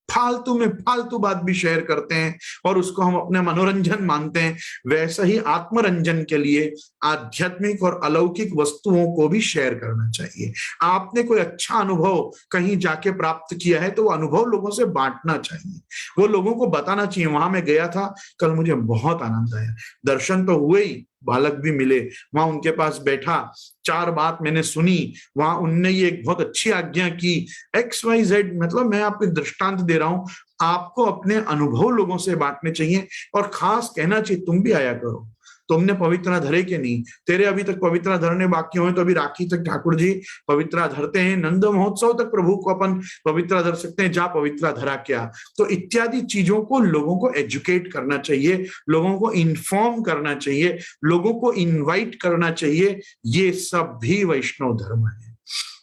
फालतू में फालतू बात भी शेयर करते हैं और उसको हम अपने मनोरंजन मानते हैं, वैसा ही आत्मरंजन के लिए आध्यात्मिक और अलौकिक वस्तुओं को भी शेयर करना चाहिए। आपने कोई अच्छा अनुभव कहीं जाके प्राप्त किया है तो वो अनुभव लोगों से बांटना चाहिए, वो लोगों को बताना चाहिए वहां मैं गया था, कल मुझे बहुत आनंद आया, दर्शन तो हुए ही, बालक भी मिले, वहां उनके पास बैठा, 4 बात मैंने सुनी, वहां उनने ये एक बहुत अच्छी आज्ञा की, XYZ। मतलब मैं आपको दृष्टांत दे रहा हूं, आपको अपने अनुभव लोगों से बांटने चाहिए और खास कहना चाहिए तुम भी आया करो, तुमने पवित्रा धरे के नहीं, तेरे अभी तक पवित्रा धरने बाकी हो तो अभी राखी तक ठाकुर जी पवित्रा धरते हैं, नंद महोत्सव तक प्रभु को अपन पवित्रा धर सकते हैं, जा पवित्रा धरा क्या। तो इत्यादि चीजों को लोगों को एजुकेट करना चाहिए, लोगों को इन्फॉर्म करना चाहिए, लोगों को इनवाइट करना चाहिए। ये सब भी वैष्णव धर्म है।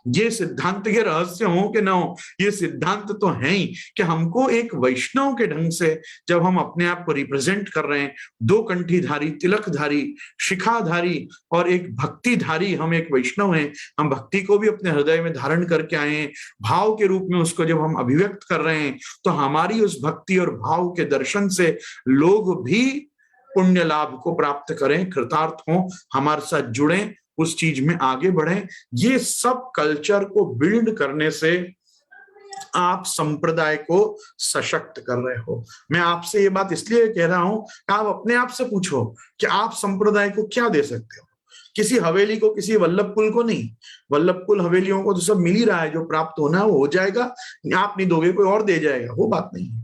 ये सिद्धांत के रहस्य हो कि ना हो, ये सिद्धांत तो है ही कि हमको एक वैष्णव के ढंग से जब हम अपने आप को रिप्रेजेंट कर रहे हैं, 2 कंठीधारी, तिलकधारी, शिखाधारी और एक भक्तिधारी, हम एक वैष्णव हैं, हम भक्ति को भी अपने हृदय में धारण करके आए हैं, भाव के रूप में उसको जब हम अभिव्यक्त कर रहे हैं, तो हमारी उस भक्ति और भाव के दर्शन से लोग भी पुण्य लाभ को प्राप्त करें, कृतार्थ हों, हमारे साथ जुड़ें, उस चीज में आगे बढ़ें। ये सब कल्चर को बिल्ड करने से आप संप्रदाय को सशक्त कर रहे हो। मैं आपसे ये बात इसलिए कह रहा हूं कि आप अपने आप से पूछो कि आप संप्रदाय को क्या दे सकते हो। किसी हवेली को, किसी वल्लभ कुल को नहीं, वल्लभ कुल हवेलियों को तो सब मिल ही रहा है, जो प्राप्त होना है वो हो जाएगा, आप नहीं दोगे कोई और दे जाएगा, वो बात नहीं है।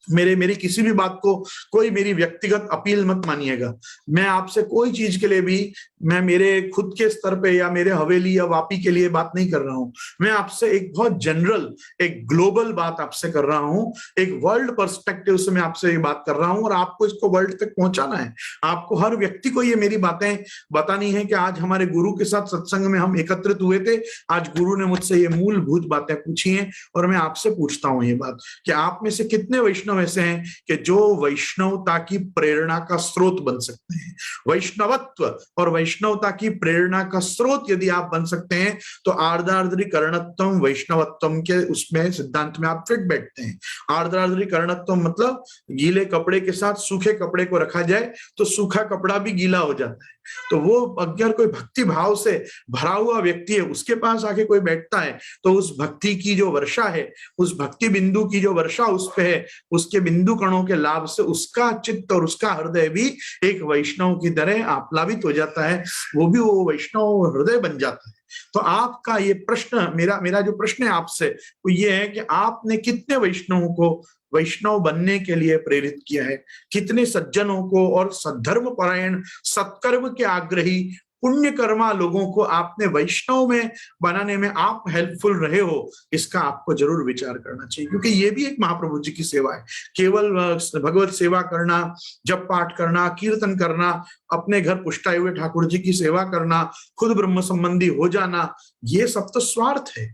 मेरी किसी भी बात को कोई मेरी व्यक्तिगत अपील मत मानिएगा। मैं आपसे कोई चीज के लिए भी मैं मेरे खुद के स्तर पे या मेरे हवेली या वापी के लिए बात नहीं कर रहा हूं। मैं आपसे एक बहुत जनरल, एक ग्लोबल बात आपसे कर रहा हूं, एक वर्ल्ड पर्सपेक्टिव से मैं आपसे ये बात कर रहा हूं और आपको इसको वर्ल्ड तक पहुंचाना है। आपको हर व्यक्ति को ये मेरी बातें बतानी है कि आज हमारे गुरु के साथ सत्संग में हम एकत्रित हुए थे, आज गुरु ने मुझसे ये मूलभूत बातें पूछी हैं और मैं आपसे पूछता हूं ये बात कि आप में से कितने वैष्णव ऐसे हैं कि जो वैष्णवता की प्रेरणा का स्रोत बन सकते हैं। वैष्णवत्व और वैष्णवता की प्रेरणा का स्रोत यदि आप बन सकते हैं तो आर्द्रार्द्रीकरणत्वम वैष्णवत्वम के उसमें सिद्धांत में आप फिट बैठते हैं। आर्द्रार्द्रीकरणत्वम मतलब गीले कपड़े के साथ सूखे कपड़े को रखा जाए तो सूखा कपड़ा भी गीला हो जाता है। तो वो अगर कोई भक्ति भाव से भरा हुआ व्यक्ति है, उसके पास आके कोई बैठता है तो उस भक्ति की जो वर्षा है, उस भक्ति बिंदु की जो वर्षा उस पे है, उसके बिंदु कणों के लाभ से उसका चित्त और उसका हृदय भी एक वैष्णव की तरह आप्लावित हो जाता है, वो भी वो वैष्णव हृदय बन जाता है। तो आपका ये प्रश्न, मेरा जो प्रश्न है आपसे वो ये है कि आपने कितने वैष्णवों को वैष्णव बनने के लिए प्रेरित किया है, कितने सज्जनों को और सद्धर्म परायण सत्कर्म के आग्रही पुण्य कर्मा लोगों को आपने वैष्णव में बनाने में आप हेल्पफुल रहे हो, इसका आपको जरूर विचार करना चाहिए। क्योंकि ये भी एक महाप्रभु जी की सेवा है। केवल भगवत सेवा करना, जप पाठ करना, कीर्तन करना, अपने घर पुष्टाए हुए ठाकुर जी की सेवा करना, खुद ब्रह्म संबंधी हो जाना, ये सब तो स्वार्थ है।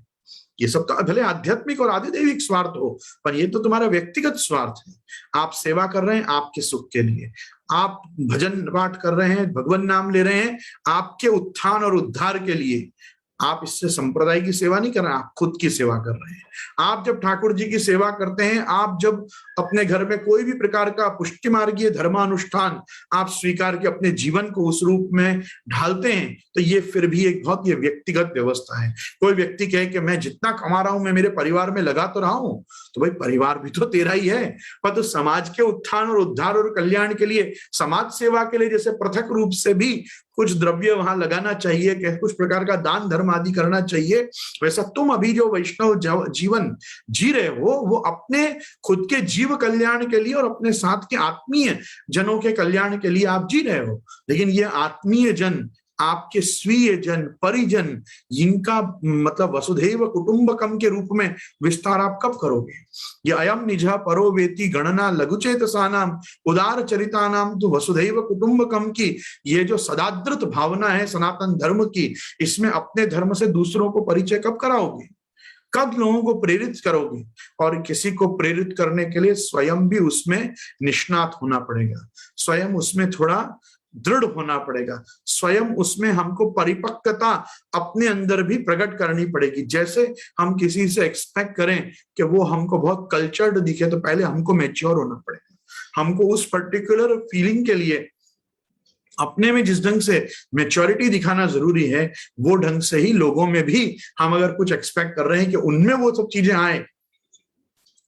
ये सब तो भले आध्यात्मिक और आधिदैविक स्वार्थ हो, पर ये तो तुम्हारा व्यक्तिगत स्वार्थ है। आप सेवा कर रहे हैं आपके सुख के लिए, आप भजन पाठ कर रहे हैं, भगवान नाम ले रहे हैं आपके उत्थान और उद्धार के लिए। आप इससे संप्रदाय की सेवा नहीं कर रहे हैं, आप खुद की सेवा कर रहे हैं। आप जब ठाकुर जी की सेवा करते हैं, आप जब अपने घर में कोई भी प्रकार का पुष्टि मार्गीय धर्मानुष्ठान आप स्वीकार के अपने जीवन को उस रूप में ढालते हैं, तो ये फिर भी एक बहुत ये व्यक्तिगत व्यवस्था है। कोई व्यक्ति कहे कि मैं जितना कमा रहा हूं मैं मेरे परिवार में लगा तो रहा हूं, तो भाई परिवार भी तो तेरा ही है, पर तो समाज के उत्थान और उद्धार और कल्याण के लिए, समाज सेवा के लिए जैसे पृथक रूप से भी कुछ द्रव्य वहां लगाना चाहिए, कुछ प्रकार का दान धर्म आदि करना चाहिए, वैसा तुम अभी जो वैष्णव जीवन जी रहे हो वो अपने खुद के जीव कल्याण के लिए और अपने साथ के आत्मीय जनों के कल्याण के लिए आप जी रहे हो। लेकिन ये आत्मीय जन आपके स्वीय जन परिजन, जिनका मतलब वसुधैव कुटुंबकम के रूप में विस्तार आप कब करोगे? ये अयम निजः परो वेति गणना लघुचेतसानाम उदार चरितानाम तो वसुधैव कुटुंबकम की ये जो सदादृत भावना है सनातन धर्म की, इसमें अपने धर्म से दूसरों को परिचय कब कराओगे? कब लोगों को प्रेरित करोगे? और किसी को प्रेरित करने के लिए स्वयं भी उसमें निष्णात होना पड़ेगा, स्वयं उसमें थोड़ा दृढ़ होना पड़ेगा, स्वयं उसमें हमको परिपक्वता अपने अंदर भी प्रकट करनी पड़ेगी। जैसे हम किसी से एक्सपेक्ट करें कि वो हमको बहुत कल्चर्ड दिखे, तो पहले हमको मैच्योर होना पड़ेगा। हमको उस पर्टिकुलर फीलिंग के लिए अपने में जिस ढंग से मैच्योरिटी दिखाना जरूरी है, वो ढंग से ही लोगों में भी हम अगर कुछ एक्सपेक्ट कर रहे हैं कि उनमें वो सब चीजें आए,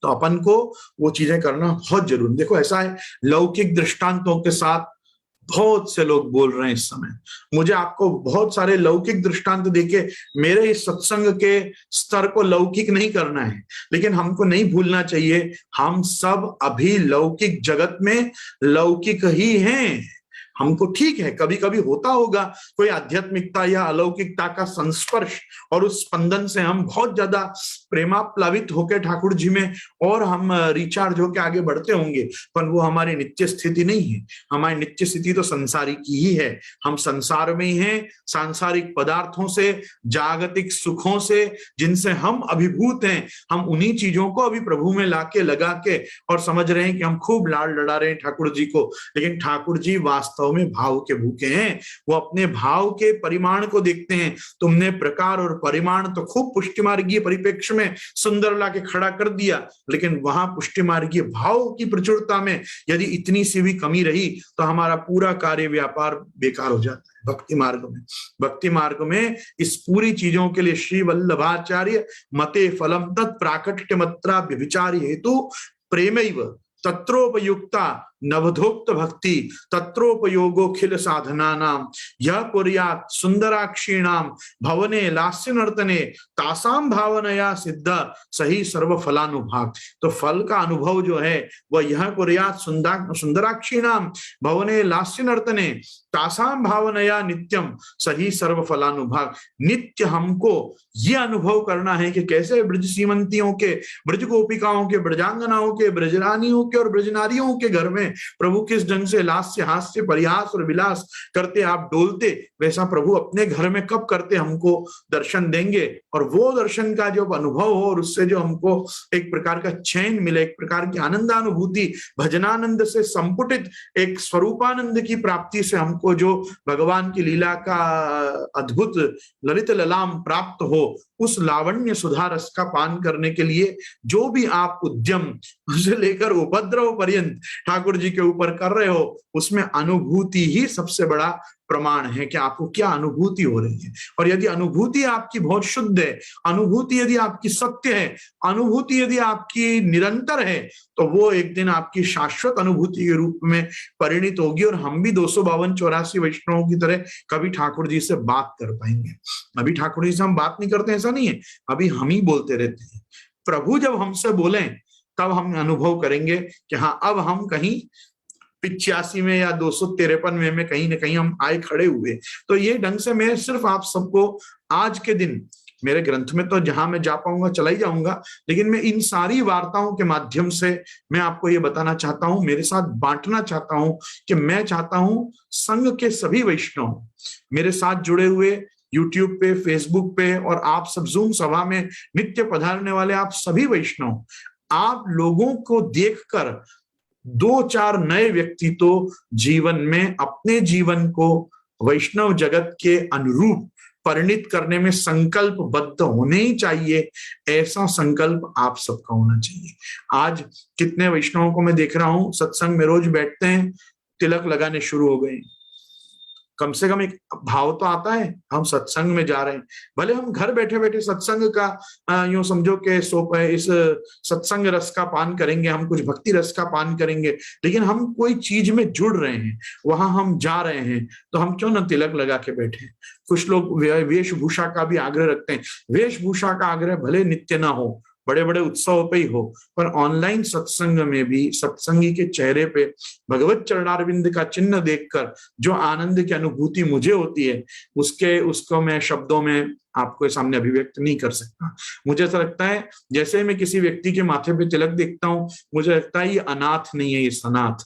तो अपन को वो चीजें करना बहुत जरूरी। देखो ऐसा है, लौकिक दृष्टांतों के साथ बहुत से लोग बोल रहे हैं इस समय। मुझे आपको बहुत सारे लौकिक दृष्टांत देके मेरे इस सत्संग के स्तर को लौकिक नहीं करना है, लेकिन हमको नहीं भूलना चाहिए हम सब अभी लौकिक जगत में लौकिक ही हैं। हमको ठीक है, कभी कभी होता होगा कोई आध्यात्मिकता या अलौकिकता का संस्पर्श, और उस स्पंदन से हम बहुत ज्यादा प्रेमाप्लावित होकर ठाकुर जी में और हम रिचार्ज होकर आगे बढ़ते होंगे, पर वो हमारी नित्य स्थिति नहीं है। हमारी नित्य स्थिति तो संसारी की ही है। हम संसार में ही हैं, सांसारिक पदार्थों से, जागतिक सुखों से जिनसे हम अभिभूत हैं, हम उन्हीं चीजों को अभी प्रभु में लाके लगा के और समझ रहे हैं कि हम खूब लाड़ लड़ा रहे हैं ठाकुर जी को। लेकिन ठाकुर जी वास्तव में भाव के भूखे हैं, वो अपने भाव के परिमाण को देखते हैं। तुमने प्रकार और परिमाण तो खूब पुष्टि मार्गीय परिप्रेक्ष्य में सुंदर लाके खड़ा कर दिया, लेकिन वहां पुष्टि मार्गीय भाव की प्रचुरता में यदि इतनी सी भी कमी रही तो हमारा पूरा कार्य व्यापार बेकार हो जाता है। भक्ति मार्ग में इस पूरी चीजों के लिए श्री वल्लभाचार्य मते फलम तत्प्राकट्य मात्रा व्यभिचारी हेतु प्रेमैव तत्रोपयुक्ता नवधोक्त भक्ति तत्रोपयोगो खिल साधना नाम यह कुर्यात सुंदराक्षीणाम भवने लास्य नर्तने तासाम भावनया सिद्ध सही सर्व फलानुभाग। तो फल का अनुभव जो है वह यह कुर्यात सुंदराक्षीणाम भवने लास्य नर्तने तासाम भावनया नित्यम सही सर्व फलानुभाग। नित्य हमको ये अनुभव करना है कि कैसे ब्रज सीमंतियों के, ब्रज गोपिकाओं के, ब्रजांगनाओं के, ब्रजरानियों के और ब्रजनारियों के घर में प्रभु किस ढंग से लास्य हास्य परिहास और विलास करते आप डोलते, वैसा प्रभु अपने घर में कब करते हमको दर्शन देंगे। और वो दर्शन का जो अनुभव हो और उससे जो हमको एक प्रकार का चैन मिले, एक प्रकार की आनंदानुभूति, भजनानंद से संपुटित एक स्वरूपानंद की प्राप्ति से हमको जो भगवान की लीला का अद्भुत ललित ललाम प्राप्त हो, उस लावण्य सुधा रस का पान करने के लिए जो भी आप उद्यम से लेकर उपद्रव पर्यंत ठाकुर जी के ऊपर कर रहे हो, उसमें अनुभूति ही सबसे बड़ा प्रमाण है कि आपको क्या अनुभूति हो रही है। और यदि अनुभूति आपकी बहुत शुद्ध है, अनुभूति यदि आपकी सत्य है, अनुभूति यदि आपकी निरंतर है, तो वो एक दिन आपकी शाश्वत अनुभूति के रूप में परिणित होगी। और हम भी 252-84 वैष्णवों की तरह कभी ठाकुर जी से बात कर पाएंगे। अभी ठाकुर जी से हम बात नहीं करते, ऐसा नहीं है, अभी हम ही बोलते रहते हैं। प्रभु जब हमसे बोले तब हम अनुभव करेंगे कि हाँ, अब हम कहीं 85 में या 253 में कहीं ना कहीं हम आए खड़े हुए। तो ये ढंग से मैं सिर्फ आप सबको आज के दिन, मेरे ग्रंथ में तो जहां मैं जा पाऊंगा चला ही जाऊंगा, लेकिन मैं इन सारी वार्ताओं के माध्यम से मैं आपको ये बताना चाहता हूं, मेरे साथ बांटना चाहता हूं कि मैं चाहता हूं संघ के सभी वैष्णव मेरे साथ जुड़े हुए, यूट्यूब पे, फेसबुक पे और आप सब जूम सभा में नित्य पधारने वाले आप सभी वैष्णव, आप लोगों को देखकर 2-4 नए व्यक्ति तो जीवन में अपने जीवन को वैष्णव जगत के अनुरूप परिणित करने में संकल्पबद्ध होने ही चाहिए। ऐसा संकल्प आप सबका होना चाहिए। आज कितने वैष्णवों को मैं देख रहा हूं सत्संग में रोज बैठते हैं, तिलक लगाने शुरू हो गए। कम से कम एक भाव तो आता है हम सत्संग में जा रहे हैं। भले हम घर बैठे बैठे सत्संग का यूं समझो कि इस सत्संग रस का पान करेंगे, हम कुछ भक्ति रस का पान करेंगे, लेकिन हम कोई चीज में जुड़ रहे हैं, वहां हम जा रहे हैं, तो हम क्यों ना तिलक लगा के बैठे। कुछ लोग वेशभूषा का भी आग्रह रखते हैं। वेशभूषा का आग्रह भले नित्य ना हो, बड़े बड़े उत्सव पे ही हो, पर ऑनलाइन सत्संग में भी सत्संगी के चेहरे पे भगवत चरणारविंद का चिन्ह देखकर जो आनंद की अनुभूति मुझे होती है, उसको मैं शब्दों में आपको सामने अभिव्यक्त नहीं कर सकता। मुझे ऐसा लगता है जैसे मैं किसी व्यक्ति के माथे पे तिलक देखता हूं, मुझे लगता है ये अनाथ नहीं है, ये सनाथ,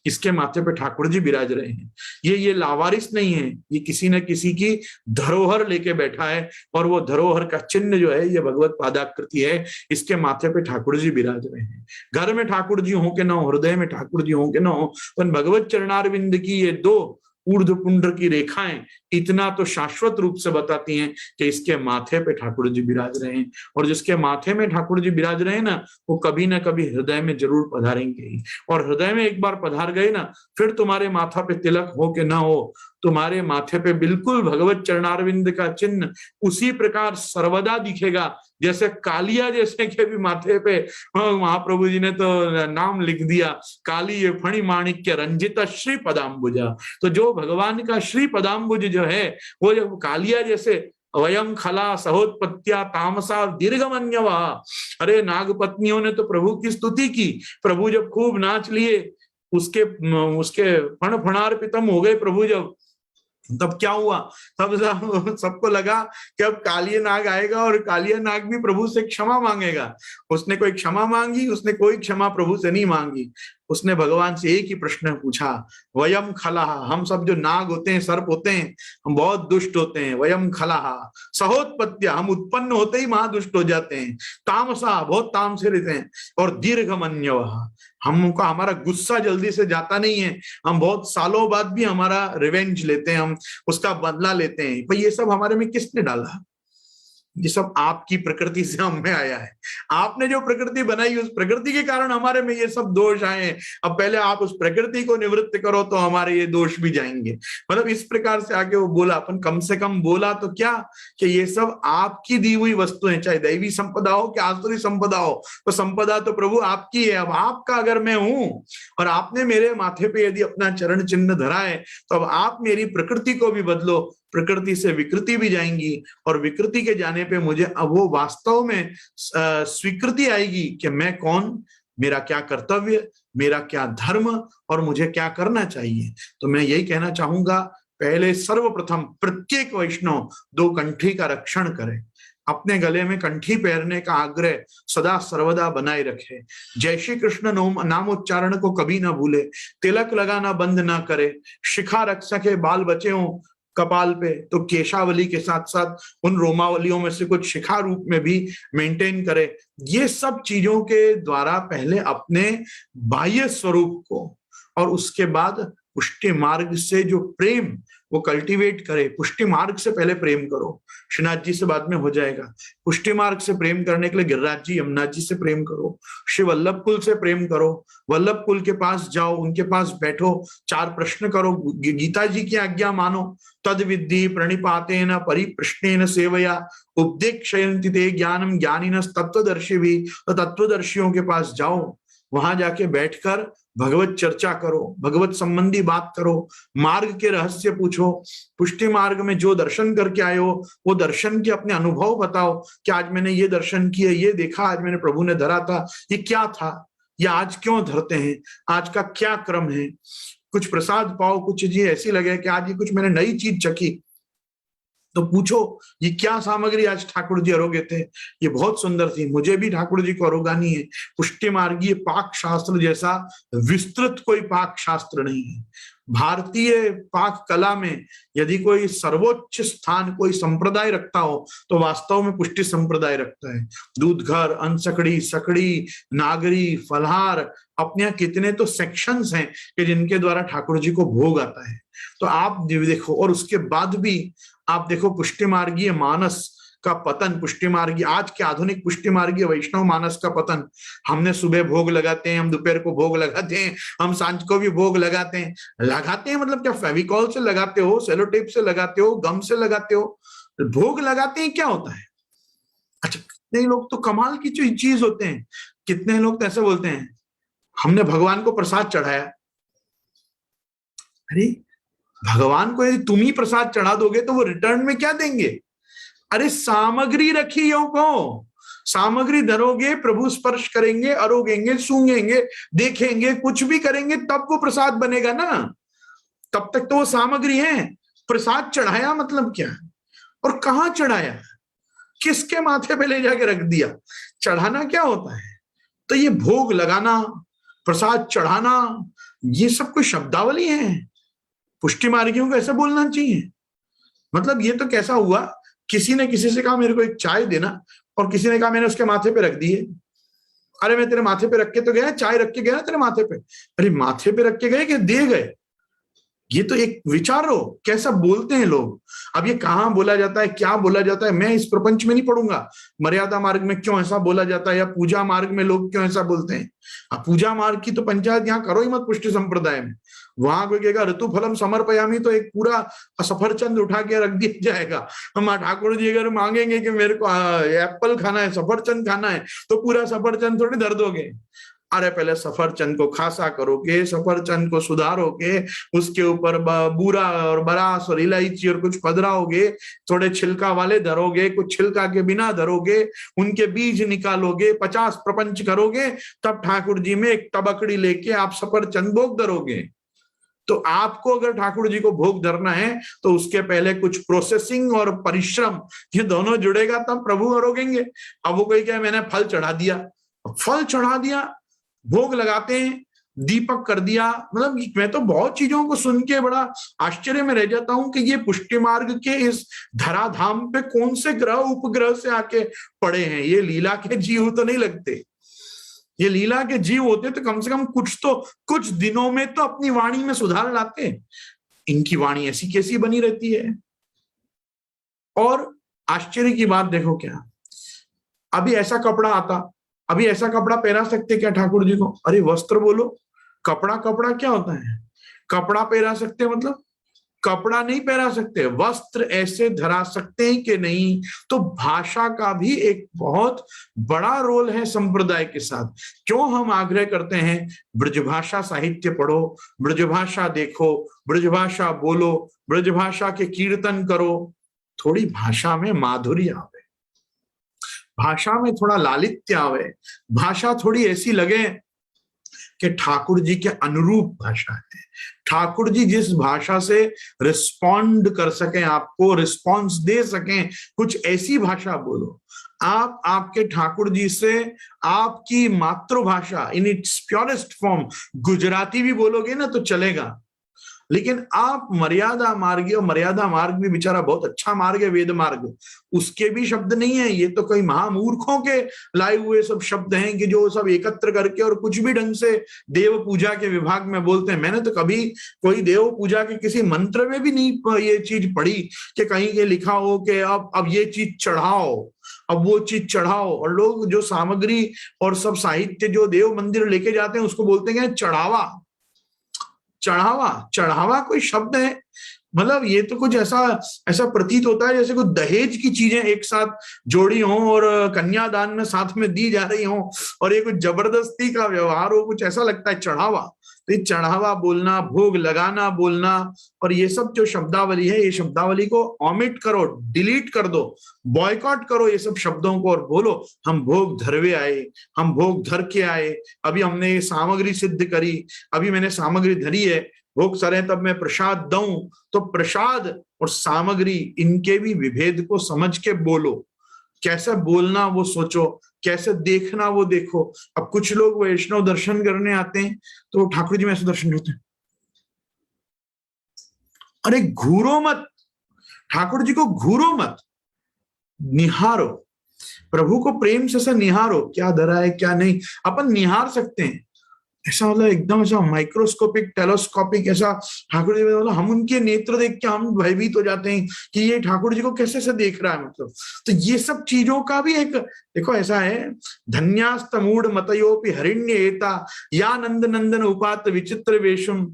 इसके माथे पे ठाकुर जी विराज रहे हैं, ये लावारिस नहीं है, ये किसी न किसी की धरोहर लेके बैठा है, और वो धरोहर का चिन्ह जो है ये भगवत पादाकृति है, इसके माथे पे ठाकुर जी विराज रहे हैं। घर में ठाकुर जी हो के ना हो, हृदय में ठाकुर जी हो के ना हो, पर भगवत चरणारविंद की ये दो ऊर्ध्व पुंड्र की रेखाएं इतना तो शाश्वत रूप से बताती हैं कि इसके माथे पे ठाकुर जी विराज रहे हैं, और जिसके माथे में ठाकुर जी विराज रहे हैं ना, वो कभी ना कभी हृदय में जरूर पधारेंगे ही, और हृदय में एक बार पधार गए ना, फिर तुम्हारे माथा पे तिलक हो के ना हो, तुम्हारे माथे पे बिल्कुल भगवत चरणारविंद का चिन्ह उसी प्रकार सर्वदा दिखेगा जैसे कालिया जैसे के भी माथे पे महाप्रभु जी ने तो नाम लिख दिया, काली ये फणी माणिक्य रंजित श्री पदाम्बुजा। तो जो भगवान का श्री पदाम्बुज जो है, वो जब कालिया जैसे वयम खला सहोत्पत्तिया तामसा दीर्घमन्यवा, अरे नागपत्नियों ने तो प्रभु की स्तुति की, प्रभु जब खूब नाच लिए, उसके फण फणार्पितम हो गए प्रभु जब, तब क्या हुआ, तब सबको लगा कि अब कालिया नाग आएगा और कालिया नाग भी प्रभु से क्षमा मांगेगा। उसने कोई क्षमा मांगी? उसने कोई क्षमा प्रभु से नहीं मांगी। उसने भगवान से एक ही प्रश्न पूछा, वयम खलाहा, हम सब जो नाग होते हैं, सर्प होते हैं, हम बहुत दुष्ट होते हैं, वयम खलाहा सहोत्पत्तिया, हम उत्पन्न होते ही महादुष्ट हो जाते हैं, तामसा, बहुत तामसी रहते हैं, और दीर्घमन्यवः, हमका हमारा गुस्सा जल्दी से जाता नहीं है, हम बहुत सालों बाद भी हमारा रिवेंज लेते हैं, हम उसका बदला लेते हैं। भाई ये सब हमारे में किसने डाला? ये सब आपकी प्रकृति से हम में आया है। आपने जो प्रकृति बनाई, उस प्रकृति के कारण हमारे में ये सब दोष आए हैं। अब पहले आप उस प्रकृति को निवृत्त करो तो हमारे ये दोष भी जाएंगे। मतलब इस प्रकार से आगे वो बोला, अपन कम से कम बोला तो क्या, कि ये सब आपकी दी हुई वस्तु है, चाहे दैवी संपदा हो कि आसुरी संपदा हो, तो संपदा तो प्रभु आपकी है। अब आपका अगर मैं हूं और आपने मेरे माथे पे यदि अपना चरण चिन्ह धरा है, तो अब आप मेरी प्रकृति को भी बदलो, प्रकृति से विकृति भी जाएंगी, और विकृति के जाने पे मुझे अब वो वास्तव में स्वीकृति आएगी कि मैं कौन, मेरा क्या कर्तव्य, मेरा क्या धर्म, और मुझे क्या करना चाहिए। तो मैं यही कहना चाहूंगा, पहले सर्वप्रथम प्रत्येक वैष्णव दो कंठी का रक्षण करे, अपने गले में कंठी पहनने का आग्रह सदा सर्वदा बनाए रखे, जय श्री कृष्ण नामोच्चारण को कभी ना भूले, तिलक लगाना बंद ना करे, शिखा रख सके बाल बचे हो कपाल पे तो केशावली के साथ साथ उन रोमावलियों में से कुछ शिखा रूप में भी मेंटेन करे। ये सब चीजों के द्वारा पहले अपने बाह्य स्वरूप को, और उसके बाद पुष्टि मार्ग से जो प्रेम वो कल्टीवेट करे। पुष्टि मार्ग से पहले प्रेम करो, श्रीनाथ जी से बाद में हो जाएगा। पुष्टि मार्ग से प्रेम करने के लिए गिरिराज जी यमुना जी से प्रेम करो, श्री वल्लभ कुल से प्रेम करो, वल्लभ कुल के पास जाओ, उनके पास बैठो, चार प्रश्न करो, गीता जी की आज्ञा मानो, तद विद्धि प्रणिपातेन परिप्रश्नेन सेवया उपदेक्षयन्ति ते ज्ञानम ज्ञानिनस् तत्वदर्शी भी, तो तत्वदर्शियों के पास जाओ, वहां जाके बैठकर भगवत चर्चा करो, भगवत संबंधी बात करो, मार्ग के रहस्य पूछो, पुष्टि मार्ग में जो दर्शन करके आए हो वो दर्शन के अपने अनुभव बताओ कि आज मैंने ये दर्शन किए, ये देखा, आज मैंने प्रभु ने धरा था, ये क्या था, ये आज क्यों धरते हैं, आज का क्या क्रम है। कुछ प्रसाद पाओ, कुछ चीजें ऐसी लगे कि आज ये कुछ मैंने नई चीज चखी, तो पूछो ये क्या सामग्री आज ठाकुर जी अरोगे थे, ये बहुत सुंदर थी, मुझे भी ठाकुर जी को अरोगानी है। पुष्टि मार्गीय पाक शास्त्र जैसा विस्तृत कोई पाक शास्त्र नहीं है। भारतीय पाक कला में यदि कोई सर्वोच्च स्थान कोई संप्रदाय रखता हो तो वास्तव में पुष्टि संप्रदाय रखता है। दूध घर, अनसकड़ी, सकड़ी, नागरी, फलहार, अपने यहाँ कितने तो सेक्शंस हैं कि जिनके द्वारा ठाकुर जी को भोग आता है। तो आप देखो, और उसके बाद भी आप देखो पुष्टि मार्गीय मानस का पतन, पुष्टि मार्गीय आज के आधुनिक पुष्टि मार्गीय वैष्णव मानस का पतन। हमने सुबह भोग लगाते हैं, हम दोपहर को भोग लगाते हैं, हम सांझ को भी भोग लगाते हैं। लगाते हैं मतलब क्या, फेविकॉल से लगाते हो, सेलो टेप से लगाते हो, गम से लगाते हो, भोग लगाते हैं, क्या होता है। अच्छा, कितने लोग तो कमाल की चीज होते हैं, कितने लोग तो ऐसे बोलते हैं हमने भगवान को प्रसाद चढ़ाया। अरे भगवान को यदि तुम ही प्रसाद चढ़ा दोगे तो वो रिटर्न में क्या देंगे? अरे सामग्री रखी हो को, सामग्री धरोगे, प्रभु स्पर्श करेंगे, अरोगेंगे, सूंघेंगे, देखेंगे, कुछ भी करेंगे, तब वो प्रसाद बनेगा ना। तब तक तो वो सामग्री है। प्रसाद चढ़ाया मतलब क्या, और कहाँ चढ़ाया, किसके माथे पे ले जाके रख दिया। चढ़ाना क्या होता है, तो ये भोग लगाना, प्रसाद चढ़ाना, ये सब कोई शब्दावली है। पुष्टि मार्गियों को ऐसा बोलना चाहिए। मतलब ये तो कैसा हुआ, किसी ने किसी से कहा मेरे को एक चाय देना, और किसी ने कहा मैंने उसके माथे पे रख दी है। अरे मैं तेरे माथे पे रख के तो गया, चाय रख के गया तेरे माथे पे। अरे माथे पे रख के गए कि दे गए, ये तो एक विचारो कैसा बोलते हैं लोग। अब ये कहाँ बोला जाता है, क्या बोला जाता है, मैं इस प्रपंच में नहीं पढ़ूंगा। मर्यादा मार्ग में क्यों ऐसा बोला जाता है, या पूजा मार्ग में लोग क्यों ऐसा बोलते हैं। अब पूजा मार्ग की तो पंचायत यहाँ करो ही मत पुष्टि संप्रदाय में। वहां कोई कहेगा ऋतु फलम समर्पयामी, तो एक पूरा सफरचंद उठा के रख दिया जाएगा। हम ठाकुर जी अगर मांगेंगे कि मेरे को एप्पल खाना है, सफरचंद खाना है, तो पूरा सफरचंद थोड़ी धर दोगे। अरे पहले सफरचंद को खासा करोगे, सफरचंद को सुधारोगे, उसके ऊपर बूरा और बरास और इलायची और कुछ पधराओगे, थोड़े छिलका वाले धरोगे, कुछ छिलका के बिना धरोगे, उनके बीज निकालोगे, 50 प्रपंच करोगे, तब ठाकुर जी में एक तबकड़ी लेके आप सफरचंद भोग धरोगे। तो आपको अगर ठाकुर जी को भोग धरना है तो उसके पहले कुछ प्रोसेसिंग और परिश्रम, ये दोनों जुड़ेगा तब प्रभु अरोगेंगे। अब वो कोई क्या मैंने फल चढ़ा दिया, फल चढ़ा दिया, भोग लगाते हैं, दीपक कर दिया। मतलब मैं तो बहुत चीजों को सुन के बड़ा आश्चर्य में रह जाता हूं कि ये पुष्टि मार्ग के इस धराधाम पे कौन से ग्रह उपग्रह से आके पड़े हैं। ये लीला के जीव तो नहीं लगते। ये लीला के जीव होते तो कम से कम कुछ दिनों में तो अपनी वाणी में सुधार लाते। इनकी वाणी ऐसी कैसी बनी रहती है। और आश्चर्य की बात देखो क्या, अभी ऐसा कपड़ा आता, अभी ऐसा कपड़ा पहना सकते क्या ठाकुर जी को। अरे वस्त्र बोलो, कपड़ा कपड़ा क्या होता है। कपड़ा पहना सकते मतलब कपड़ा नहीं पहना सकते, वस्त्र ऐसे धरा सकते हैं कि नहीं। तो भाषा का भी एक बहुत बड़ा रोल है संप्रदाय के साथ। क्यों हम आग्रह करते हैं ब्रजभाषा साहित्य पढ़ो, ब्रजभाषा देखो, ब्रजभाषा बोलो, ब्रजभाषा के कीर्तन करो। थोड़ी भाषा में माधुर्य आवे, भाषा में थोड़ा लालित्य आवे, भाषा थोड़ी ऐसी लगे कि ठाकुर जी के अनुरूप भाषा है। ठाकुर जी जिस भाषा से रिस्पॉन्ड कर सकें, आपको रिस्पॉन्स दे सकें, कुछ ऐसी भाषा बोलो। आप आपके ठाकुर जी से आपकी मातृभाषा in its purest form Gujarati भी बोलोगे ना तो चलेगा। लेकिन आप मर्यादा मार्ग, और मर्यादा मार्ग भी बेचारा बहुत अच्छा मार्ग है, वेद मार्ग, उसके भी शब्द नहीं है। ये तो कई महामूर्खों के लाए हुए सब शब्द हैं कि जो सब एकत्र करके और कुछ भी ढंग से देव पूजा के विभाग में बोलते हैं। मैंने तो कभी कोई देव पूजा के किसी मंत्र में भी नहीं ये चीज पढ़ी कि कहीं के लिखा हो कि अब ये चीज चढ़ाओ, अब वो चीज चढ़ाओ। और लोग जो सामग्री और सब साहित्य जो देव मंदिर लेके जाते हैं उसको बोलते हैं चढ़ावा। चढ़ावा, चढ़ावा कोई शब्द है। मतलब ये तो कुछ ऐसा प्रतीत होता है जैसे कुछ दहेज की चीजें एक साथ जोड़ी हों और कन्यादान में साथ में दी जा रही हों, और ये कुछ जबरदस्ती का व्यवहार हो, कुछ ऐसा लगता है चढ़ावा। तो ये चढ़ावा बोलना, भोग लगाना बोलना, और ये सब जो शब्दावली है, ये शब्दावली को ऑमिट करो, डिलीट कर दो, बॉयकॉट करो ये सब शब्दों को, और बोलो हम भोग धरवे आए, हम भोग धर के आए। अभी हमने ये सामग्री सिद्ध करी, अभी मैंने सामग्री धरी है, भोग सरे तब मैं प्रसाद दूं। तो प्रसाद और सामग्री इनके भी विभेद को समझ के बोलो। कैसे बोलना वो सोचो, कैसे देखना वो देखो। अब कुछ लोग वैष्णव दर्शन करने आते हैं तो ठाकुर जी में ऐसे दर्शन होते हैं। अरे घूरो मत, ठाकुर जी को घूरो मत, निहारो, प्रभु को प्रेम से निहारो। क्या धरा है क्या नहीं, अपन निहार सकते हैं। ऐसा मतलब एकदम ऐसा माइक्रोस्कोपिक टेलोस्कोपिक ऐसा ठाकुर जी मतलब हम उनके नेत्र देख के हम भयभीत हो जाते हैं कि ये ठाकुर जी को कैसे से देख रहा है। मतलब तो ये सब चीजों का भी एक देखो ऐसा है, धन्यास्त मूढ़ मतयोपि हरिण्य एता या नंद नंदन उपात विचित्र वेशम।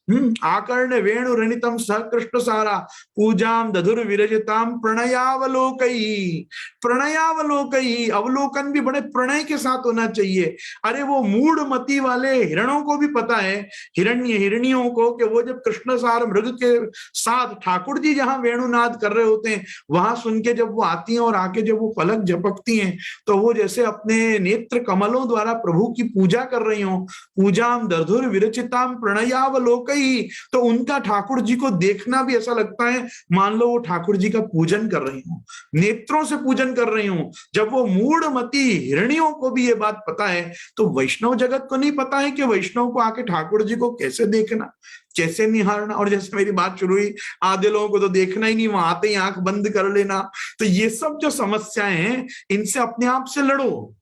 आकर्ण वेणु रणितम सह कृष्ण सारा पूजाम दधुर विरजिताम प्रणयावलोकई। प्रणयावलोकई, अवलोकन भी बड़े प्रणय के साथ होना चाहिए। अरे वो मूढ़ मति वाले हिरणों को भी पता है, हिरण्य हिरणियों को, कि वो जब कृष्ण सार मृग के साथ ठाकुर जी जहां वेणुनाद कर रहे होते हैं, वहां सुन के जब वो आती हैं और आके जब वो पलक झपकती हैं, तो वो जैसे अपने नेत्र कमलों द्वारा प्रभु की पूजा कर रही हो। पूजाम दधुर विरचिताम प्रणयावलोकई, तो उनका ठाकुर जी को देखना भी ऐसा लगता है मान लो वो ठाकुर जी का पूजन कर रही हूं, नेत्रों से पूजन कर रही हूं। जब वो मूढ़मती हिरणियों को भी ये बात पता है, तो वैष्णव जगत को नहीं पता है कि वैष्णव को आके ठाकुर जी को कैसे देखना, कैसे निहारना। और जैसे मेरी बात शुरू हुई, आधे लोगों को तो देखना ही नहीं, वहां आते ही आंख बंद कर लेना। तो ये सब जो समस्याएं हैं, इनसे अपने आप से लड़ो,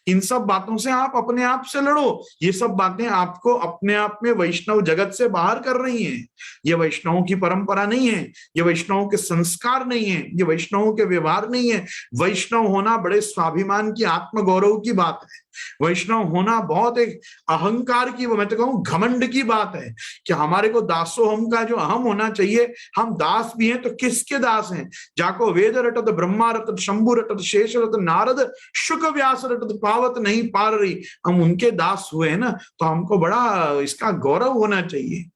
इन सब बातों से आप अपने आप से लड़ो। ये सब बातें आपको अपने आप में वैष्णव जगत से बाहर कर रही हैं। ये वैष्णवों की परंपरा नहीं है, ये वैष्णवों के संस्कार नहीं है, ये वैष्णवों के व्यवहार नहीं है। वैष्णव होना बड़े स्वाभिमान की, आत्मगौरव की बात है। वैष्णव होना बहुत एक अहंकार की, मैं तो कहूं घमंड की बात है, कि हमारे को दासोहम का जो अहम होना चाहिए। हम दास भी हैं तो किसके दास हैं? जाको वेद रटत ब्रह्मा रटत शंभु रटत शेष रटत नारद शुक व्यास रटत पावत नहीं पार रही, हम उनके दास हुए हैं ना, तो हमको बड़ा इसका गौरव होना चाहिए।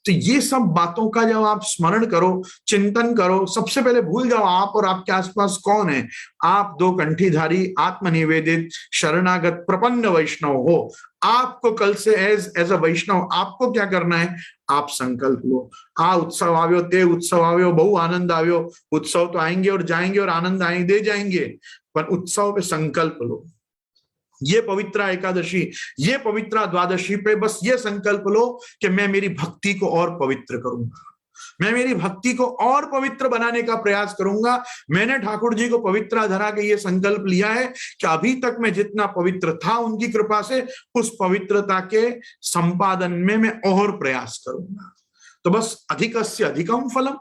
तो ये सब बातों का जब आप स्मरण करो, चिंतन करो, सबसे पहले भूल जाओ आप और आपके आसपास कौन है। आप दो कंठीधारी आत्मनिवेदित शरणागत प्रपन्न वैष्णव हो। आपको कल से एज अ वैष्णव आपको क्या करना है? आप संकल्प लो। उत्सव आव्यो ते उत्सव आव्यो, बहु आनंद आव्यो। उत्सव तो आएंगे और जाएंगे और आनंद आएंगे दे जाएंगे, पर उत्सव पे संकल्प लो। ये पवित्रा एकादशी, ये पवित्रा द्वादशी पे बस ये संकल्प लो कि मैं मेरी भक्ति को और पवित्र करूंगा, मैं मेरी भक्ति को और पवित्र बनाने का प्रयास करूंगा। मैंने ठाकुर जी को पवित्रा धरा के ये संकल्प लिया है कि अभी तक मैं जितना पवित्र था उनकी कृपा से, उस पवित्रता के संपादन में मैं और प्रयास करूंगा। तो बस अधिकस्य अधिकम फलम,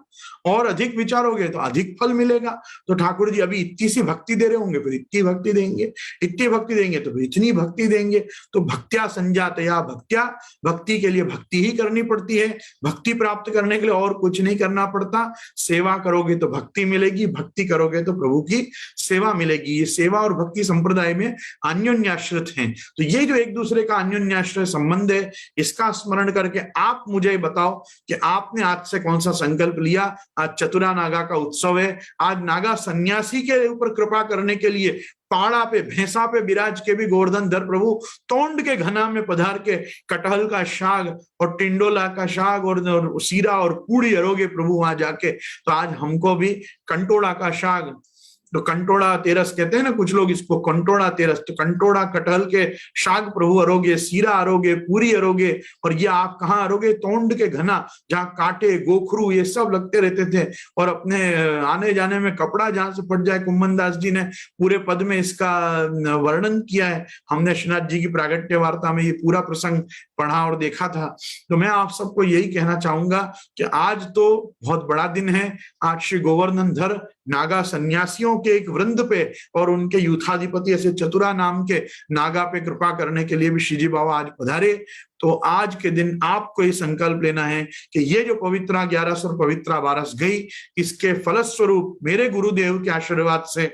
और अधिक विचारोगे तो अधिक फल मिलेगा। तो ठाकुर जी अभी इतनी सी भक्ति दे रहे होंगे, फिर इतनी भक्ति देंगे, इतनी भक्ति देंगे तो फिर इतनी भक्ति देंगे। तो भक्त्या संजातया भक्त्या, भक्ति के लिए भक्ति ही करनी पड़ती है। भक्ति प्राप्त करने के लिए और कुछ नहीं करना पड़ता। सेवा करोगे तो भक्ति मिलेगी, भक्ति करोगे तो प्रभु की सेवा मिलेगी। ये सेवा और भक्ति संप्रदाय में अन्योन्याश्रित हैं। तो ये जो एक दूसरे का अन्योन्याश्रय संबंध है, इसका स्मरण करके आप मुझे बताओ कि आपने आज से कौन सा संकल्प लिया। आज चतुरा नागा का उत्सव है। आज नागा सन्यासी के ऊपर कृपा करने के लिए पाड़ा पे भैंसा पे विराज के भी गोवर्धन धर प्रभु तोंड के घना में पधार के कटहल का शाग और टिंडोला का शाग और सीरा और पूड़ी अरोगे प्रभु वहां जाके। तो आज हमको भी कंटोड़ा का शाग, तो कंटोड़ा तेरस कहते हैं ना कुछ लोग इसको, कंटोड़ा तेरस, तो कंटोड़ा कटहल के शाग प्रभु अरोगे, सीरा अरोगे, पूरी अरोगे। और ये आप कहाँ अरोगे? तोंड के घना, जहाँ कांटे गोखरू ये सब लगते रहते थे, और अपने आने जाने में कपड़ा जहां से फट जाए। कुम्मन दास जी ने पूरे पद में इसका वर्णन किया है। हमने श्रीनाथ जी की प्रागट्य वार्ता में ये पूरा प्रसंग पढ़ा और देखा था। तो मैं आप सबको यही कहना चाहूंगा कि आज तो बहुत बड़ा दिन है। आज श्री गोवर्धन धर नागा सन्यासियों के एक वृंद पे और उनके यूथाधिपति ऐसे चतुरा नाम के नागा पे कृपा करने के लिए भी श्रीजी बाबा आज पधारे। तो आज के दिन आपको ये संकल्प लेना है कि ये जो पवित्रा 11 और पवित्रा 12 गई, इसके फलस्वरूप मेरे गुरुदेव के आशीर्वाद से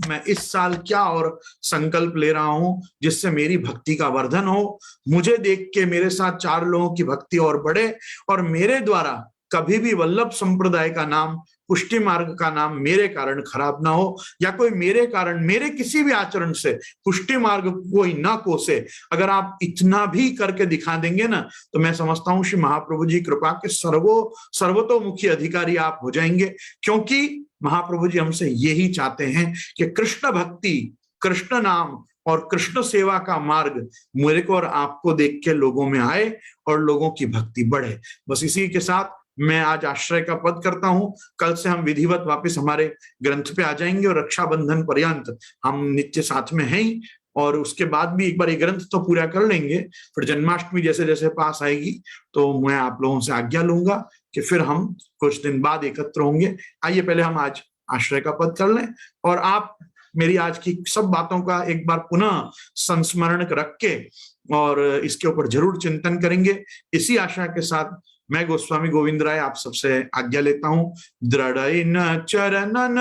मैं इस साल क्या और संकल्प ले रहा हूं, जिससे मेरी भक्ति का वर्धन हो। मुझे देख के मेरे साथ 4 लोगों की भक्ति और बढ़े, और मेरे द्वारा कभी भी वल्लभ संप्रदाय का नाम, पुष्टि मार्ग का नाम मेरे कारण खराब ना हो, या कोई मेरे कारण, मेरे किसी भी आचरण से पुष्टि मार्ग कोई ना कोसे। अगर आप इतना भी करके दिखा देंगे ना, तो मैं समझता हूं श्री महाप्रभु जी कृपा के सर्वतोमुखी अधिकारी आप हो जाएंगे। क्योंकि महाप्रभु जी हमसे यही चाहते हैं कि कृष्ण भक्ति, कृष्ण नाम और कृष्ण सेवा का मार्ग मेरे को और आपको देख के लोगों में आए और लोगों की भक्ति बढ़े। बस इसी के साथ मैं आज आश्रय का पद करता हूं। कल से हम विधिवत वापस हमारे ग्रंथ पे आ जाएंगे और रक्षाबंधन पर्यंत हम नित्य साथ में हैं ही। और उसके बाद भी एक बार ये ग्रंथ तो पूरा कर लेंगे, फिर जन्माष्टमी जैसे जैसे पास आएगी तो मैं आप लोगों से आज्ञा लूंगा कि फिर हम कुछ दिन बाद एकत्र होंगे। आइए पहले हम आज आश्रय का पद कर लें, और आप मेरी आज की सब बातों का एक बार पुनः संस्मरण रख के और इसके ऊपर जरूर चिंतन करेंगे। इसी आशा के साथ मैं गोस्वामी गोविंद राय आप सबसे आज्ञा लेता हूं। दृढ़ न चरणन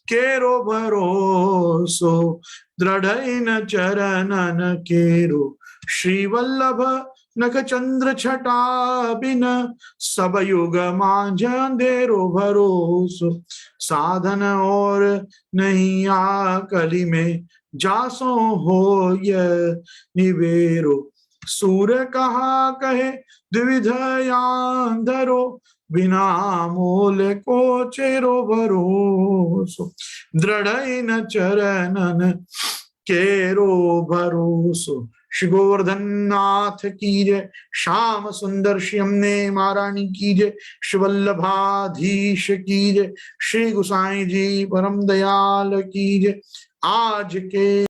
केरो भरोसो, दृढ़ न चरणन केरो श्री वल्लभ नख चंद्र छटा बिन, सब युग मांझ अंधेरो भरोसो, साधन और नहीं आकली में जासो हो ये निवेरो, सूर कहा कहे द्विविध यांधरो, बिना मोल को चेरो भरोसो, दृढ़ न चरणन केरो भरोसो। श्री गोवर्धन नाथ की जय, श्याम सुंदर श्री हमने महारानी की जय, श्री वल्लभाधीश की जय, श्री गुसाई जी परम दयाल की जय। आज के